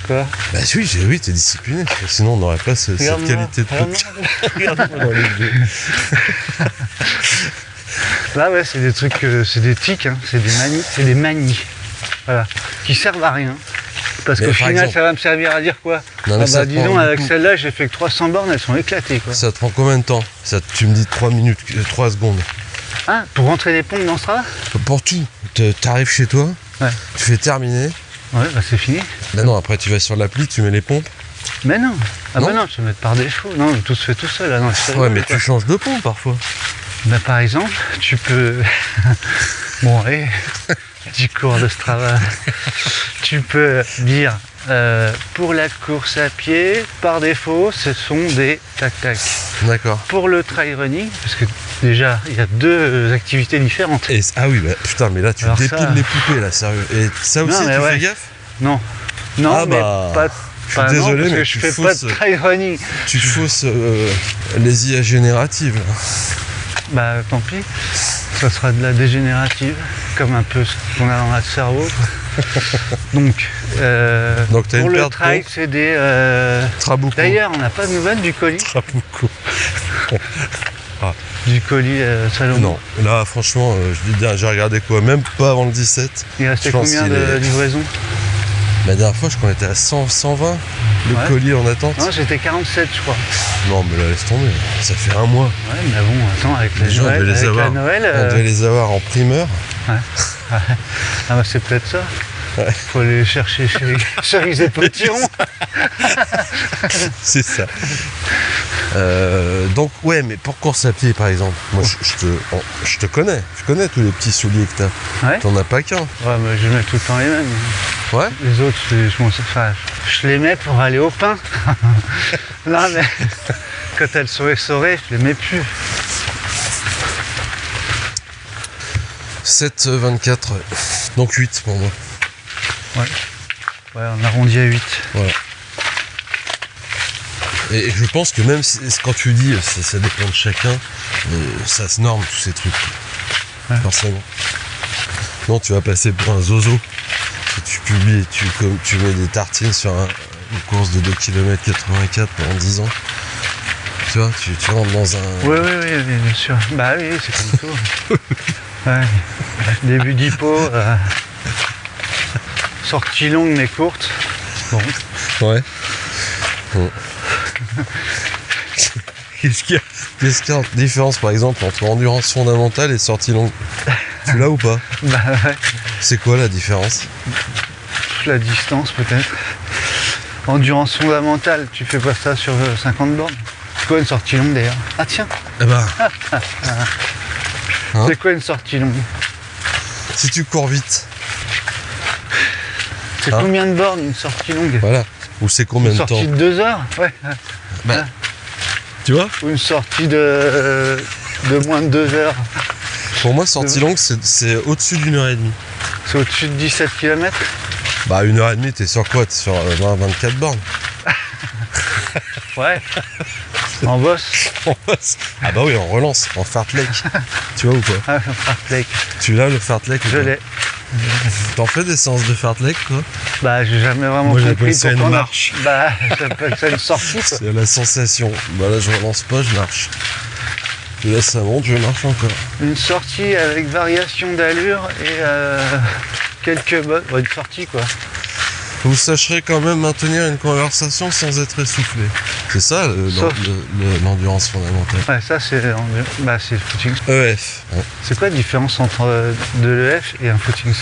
Quoi?
Bah oui, t'es discipliné. Sinon, on n'aurait pas cette qualité de podcast.
Regarde-moi dans les yeux. Là, ouais, c'est des trucs, c'est des tics, hein, c'est des manies. Voilà. Qui servent à rien. Parce
Mais
qu'au
par
final,
exemple-
ça va me servir à dire quoi?
Non, mais
Ah
ça
bah
te
dis
prend
donc, avec
beaucoup.
celle-là, j'ai fait que 300 bornes, elles sont éclatées, quoi.
Ça te prend combien de temps? Tu me dis 3 minutes, 3 secondes.
Ah, pour rentrer les pompes dans ce travail?
Pour tout. T'arrives chez toi,
Ouais.
tu fais terminer.
Ouais, bah c'est fini.
Bah non, après tu vas sur l'appli, tu mets les pompes.
Mais non. Ah
Non.
bah non, tu vas mettre par défaut. Non, tout se fait tout seul. Ah non, c'est
Ouais, mais
quoi.
tu changes de pompe parfois.
Bah, par exemple, tu peux... bon, allez, du cours de Strava. Tu peux dire, pour la course à pied, par défaut, ce sont des tac-tac.
D'accord.
Pour le trail running, parce que déjà, il y a 2 activités différentes.
Ah oui, bah putain, mais là tu
Alors
dépiles
ça-
les poupées là, sérieux. Et ça aussi,
Non, mais
tu
ouais.
fais gaffe?
Non. Non,
Ah
mais
bah,
pas...
je suis
pas non,
désolé,
parce
mais
que je
tu
fais pas
fausses-
de trail running.
Tu fausses les IA génératives. Là.
Bah tant pis, ça sera de la dégénérative, comme un peu ce qu'on a dans notre cerveau. Quoi. Donc
t'as
pour
une
le
paire de
trail,
pompes.
c'est des...
Trabuco.
D'ailleurs, on n'a pas de nouvelles du colis,
Trabuco.
Salomon.
Non, là franchement, je dis bien, j'ai regardé quoi, même pas avant le 17.
Il restait
Je pense
combien
qu'il
de
est-
livraisons?
La dernière fois, je crois qu'on était à 100, 120, le
Ouais.
colis en attente.
Non, j'étais 47, je crois.
Non, mais là, laisse tomber, ça fait un mois.
Ouais, mais bon, attends, avec la
Les gens
Noël,
devaient les
avec
avoir.
la Noël,
On devait les avoir en primeur.
ah bah c'est peut-être ça. Faut aller chercher chez Cerise et Potiron.
C'est ça. Donc ouais, mais pour course à pied par exemple, moi je te connais, je connais tous les petits souliers que t'as.
Ouais.
T'en as pas qu'un.
Ouais, mais je mets tout le temps les mêmes.
Ouais.
Les autres, je les mets pour aller au pain. Non, mais quand elles sont essorées, je les mets plus.
7,24, donc 8 pour moi.
Ouais, on arrondit à 8.
Voilà. Et je pense que même si, quand tu dis ça dépend de chacun, ça se norme tous ces trucs.
Ouais.
Forcément. Non, tu vas passer pour un zozo. Si tu publies, tu mets des tartines sur une course de 2 km 84 pendant 10 ans. Tu vois, tu rentres dans un...
Oui, bien sûr. Bah oui, c'est comme tout. Ouais. Début d'hypo, sortie longue mais courte. Bon.
Ouais. Bon. Qu'est-ce qu'il y a en différence, par exemple, entre endurance fondamentale et sortie longue? Tu l'as ou pas?
Bah ouais.
C'est quoi la différence?
La distance peut-être. Endurance fondamentale, tu fais pas ça sur 50 bornes. C'est quoi une sortie longue d'ailleurs? Ah tiens,
Eh ben, Hein?
c'est quoi une sortie longue?
si tu cours vite,
C'est
Hein?
combien de bornes une sortie longue?
voilà. Ou c'est combien
Une
de temps?
sortie de 2 heures? Ouais.
Bah, tu vois?
Ou une sortie de moins de 2 heures?
Pour moi, sortie longue, c'est au-dessus d'une heure et demie.
C'est au-dessus de 17 km?
Bah, une heure et demie, t'es sur quoi? T'es sur 24 bornes.
Ouais. En bosse?
Ah bah oui, on relance, en fartlek. Tu vois ou quoi?
Ah, fartlek.
Tu l'as le fartlek?
Je l'ai.
T'en fais des séances de fartlek, toi?
Bah, j'ai jamais vraiment
Moi, j'appelle
compris
ça une
pourquoi on a-
marche.
Bah, j'appelle ça une sortie, quoi.
C'est la sensation. Bah là, je relance pas, je marche. Et là, ça monte, je marche encore.
Une sortie avec variation d'allure et quelques bottes. Ouais, une sortie, quoi.
Vous sacherez quand même maintenir une conversation sans être essoufflé. C'est ça
Sauf-
l'endurance fondamentale.
Ouais, ça, c'est bah, c'est le footing.
EF. Hein.
C'est quoi la différence entre de l'EF et un footing?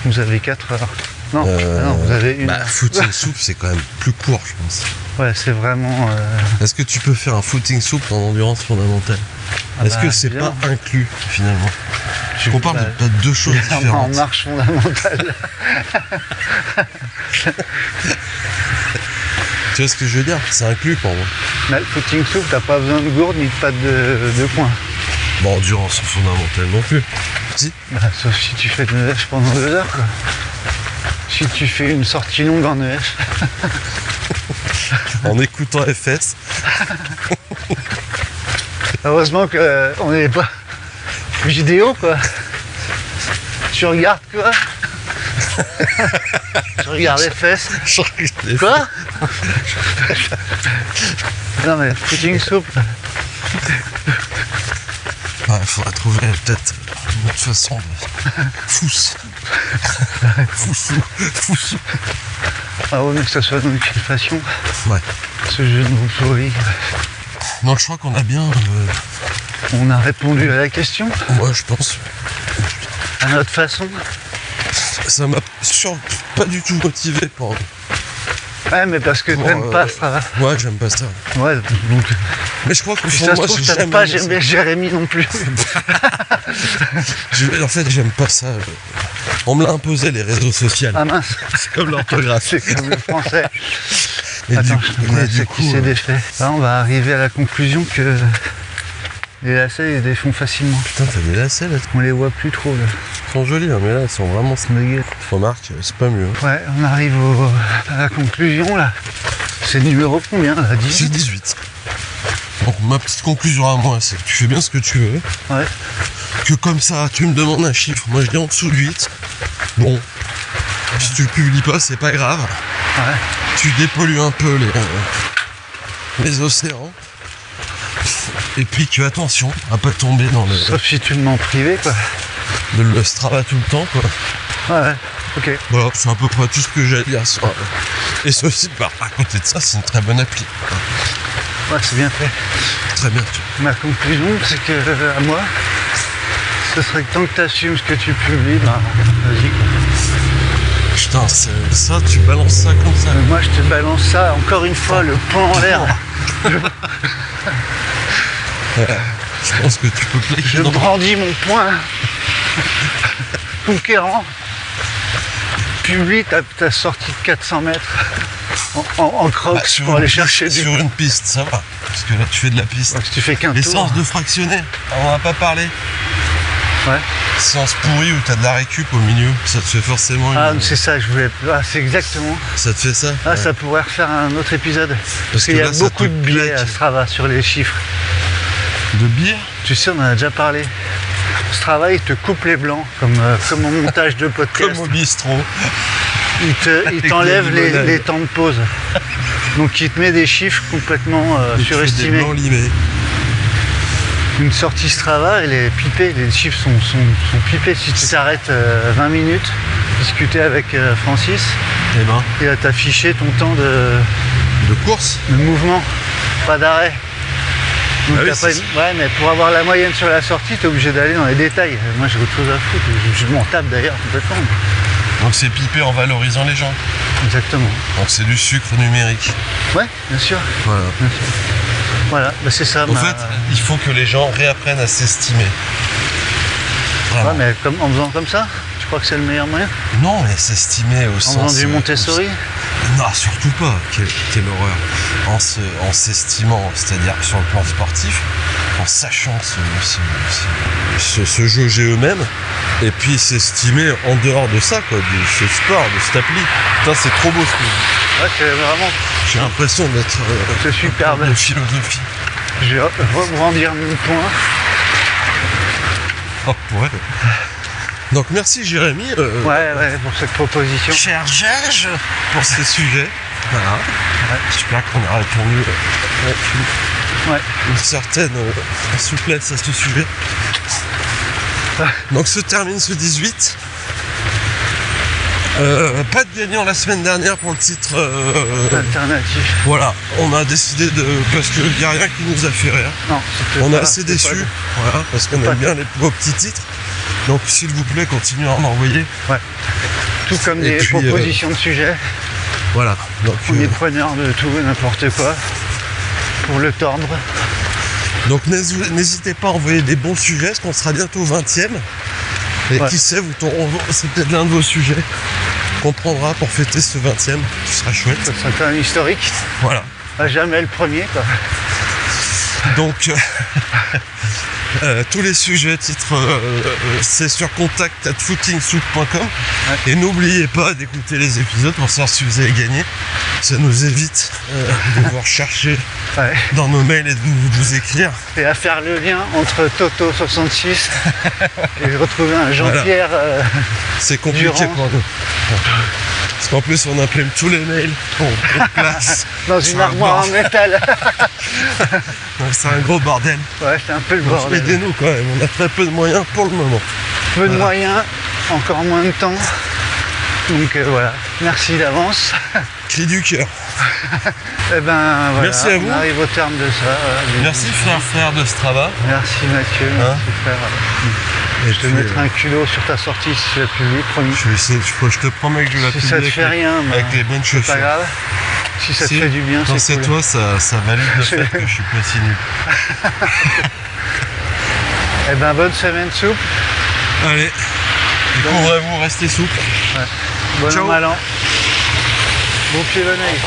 Vous avez 4 heures. Non, non, vous avez une.
Bah, footing souple, c'est quand même plus court, je pense.
Ouais, c'est vraiment.
Est-ce que tu peux faire un footing souple en endurance fondamentale?
Ah
Est-ce
bah,
que c'est
évidemment.
pas inclus, finalement? On parle
bah,
de deux choses
en
différentes.
marche fondamentale.
Tu vois ce que je veux dire? C'est inclus pour moi.
Mais le footing souple, t'as pas besoin de gourde ni de patte de coin.
Bon, endurance fondamentale non plus. Si.
Bah, sauf si tu fais de l'EF pendant 2 heures, quoi. Si tu fais une sortie longue en EF.
En écoutant FS.
Heureusement qu'on n'est pas vidéo, quoi. Tu regardes quoi? Tu regardes les fesses. Quoi? Non mais footing souple.
Il faudrait trouver peut-être une autre façon de... Fousse. Foussou.
Ah ouais, mais que ça soit dans l'explication.
Ouais.
Ce jeu de mots pourri.
Non, je crois qu'on a bien...
On a répondu à la question
Moi, je pense.
à notre façon.
Ça m'a pas du tout motivé pour...
Ouais, mais parce que t'aimes pas ça.
Ouais, j'aime pas ça.
Ouais, donc.
Mais je crois qu'au
Si
fond
ça
de
se
moi,
trouve,
j'ai
t'aimes
jamais
pas
aimé ça.
Jérémy non plus.
En fait, j'aime pas ça. On me l'a imposé, les réseaux sociaux.
Ah mince,
C'est comme l'orthographe.
c'est comme le français.
Et
Attends,
du
c'est
coup,
qui s'est défait. Là, on va arriver à la conclusion que les lacets, ils se défont facilement.
putain, t'as des lacets là.
On les voit plus trop, là.
Ils sont jolis, hein, mais là, ils sont vraiment...
Nuggets.
Remarque, c'est pas mieux. Hein.
Ouais, on arrive à la conclusion, là. C'est le numéro combien, là?
C'est
18.
18. Donc, ma petite conclusion à moi, c'est que tu fais bien ce que tu veux.
Ouais.
Que comme ça, tu me demandes un chiffre, moi je dis en dessous de 8. Bon, si tu le publies pas, c'est pas grave.
Ouais.
Tu dépollues un peu les océans. Et puis que attention à pas tomber dans
Sauf si tu le mets en privé, quoi.
le Strava tout le temps, quoi.
Ouais, ok.
Voilà, c'est à peu près tout ce que j'ai à dire sur... Et ceci, bah, à côté de ça, c'est une très bonne appli.
Ouais, c'est bien fait.
Très bien.
Ma conclusion, c'est que, à moi, ce serait que tant que tu assumes ce que tu publies, bah, vas-y, quoi.
Putain, c'est ça, tu balances ça comme ça.
Moi, je te balance ça, encore une fois, le poing en l'air.
Je pense que tu peux
Je
claquer dans...
brandis mon poing. Conquérant. Publie ta sortie de 400 mètres en crocs
Bah, sur
pour aller
une piste-
chercher du...
Sur une piste, ça va. Parce que là, tu fais de la piste.
Donc, si tu fais qu'un
Les
tour...
séances de fractionner, on en a pas parlé.
Ouais.
Séance pourrie où t'as de la récup au milieu, ça te fait forcément une...
Ah, c'est ça, je voulais... Ah, c'est exactement...
Ça te fait ça?
Ah,
Ouais.
ça pourrait refaire un autre épisode. Parce
que
qu'il y a
là, ça
beaucoup
te
de biais
claque.
à Strava sur les chiffres.
De bière?
Tu sais, on en a déjà parlé. Strava, il te coupe les blancs, comme au montage de podcast.
Comme au bistrot.
il t'enlève les temps de pause. Donc il te met des chiffres complètement surestimés. Une sortie Strava, elle est pipée, les chiffres sont pipés. Si tu t'arrêtes 20 minutes, discuter avec Francis, il va t'afficher ton temps
de course,
de mouvement, pas d'arrêt. Donc ouais, mais pour avoir la moyenne sur la sortie, tu es obligé d'aller dans les détails. Moi j'ai autre chose à foutre, je m'en tape d'ailleurs complètement.
Donc c'est pipé en valorisant les gens.
Exactement.
Donc c'est du sucre numérique.
Ouais, bien sûr.
Voilà.
Bien sûr. Voilà, bah c'est ça.
En fait, il faut que les gens réapprennent à s'estimer.
Ouais, mais en faisant comme ça, tu crois que c'est le meilleur moyen?
Non, mais s'estimer au sens...
En faisant du Montessori?
Non, surtout pas. Quelle horreur. En s'estimant, c'est-à-dire sur le plan sportif, en sachant se jauger eux-mêmes, et puis s'estimer en dehors de ça, quoi, de ce sport, de cette appli. Putain, c'est trop beau ce que je dis.
Ouais, c'est vraiment...
J'ai l'impression d'être...
c'est superbe.
De philosophie.
Je vais rebrandir mon point.
Oh, ouais. Donc merci Jérémy
ouais, pour cette proposition.
Cher Gage pour ce sujet. Voilà. Ouais. J'espère qu'on a répondu avec une certaine souplesse à ce sujet. Donc se termine ce 18. Pas de gagnant la semaine dernière pour le titre
alternatif.
Voilà, on a décidé parce qu'il n'y a rien qui nous a fait rire.
Non,
on est assez déçus, voilà, parce qu'on aime bien les petits titres. Donc s'il vous plaît, continuez à en envoyer.
Ouais. Tout comme des propositions de sujets.
Voilà. Donc,
on est preneur de tout et n'importe quoi pour le tordre.
Donc n'hésitez pas à envoyer des bons sujets, parce qu'on sera bientôt au 20e. Et qui sait, c'est peut-être l'un de vos sujets qu'on prendra pour fêter ce 20e. Ce sera chouette.
Ça sera quand même historique.
Voilà.
À jamais le premier, quoi.
Donc, tous les sujets, titres, c'est sur contact@footingsoup.com. Et n'oubliez pas d'écouter les épisodes pour savoir si vous avez gagné. Ça nous évite de vous rechercher dans nos mails et de vous écrire.
Et à faire le lien entre Toto66 et retrouver un Jean-Pierre.
C'est compliqué
Durand.
pour nous. Parce qu'en plus, on imprime tous les mails qu'on place
dans une armoire en métal.
Donc c'est un gros bordel.
Ouais, c'est un peu le bordel.
Aidez-nous quand même, on a très peu de moyens pour le moment.
Peu de moyens, encore moins de temps. Donc voilà, merci d'avance.
Cri du cœur.
Eh ben voilà,
merci à vous.
On arrive au terme de ça.
Merci frère de Strava.
Merci Mathieu, merci frère. Et je te mettrai un culot sur ta sortie si tu l'as publié, promis.
Je te promets que je la publie
ça te fait rien,
avec les bonnes chaussures.
C'est pas grave. Si ça te fait du bien,
c'est cool. Toi, ça valide le fait que je suis pas si nul.
Eh ben bonne semaine souple.
Allez, couvrez-vous, restez souple.
Ouais. Bon an, mal an. Bon pied, bon oeil.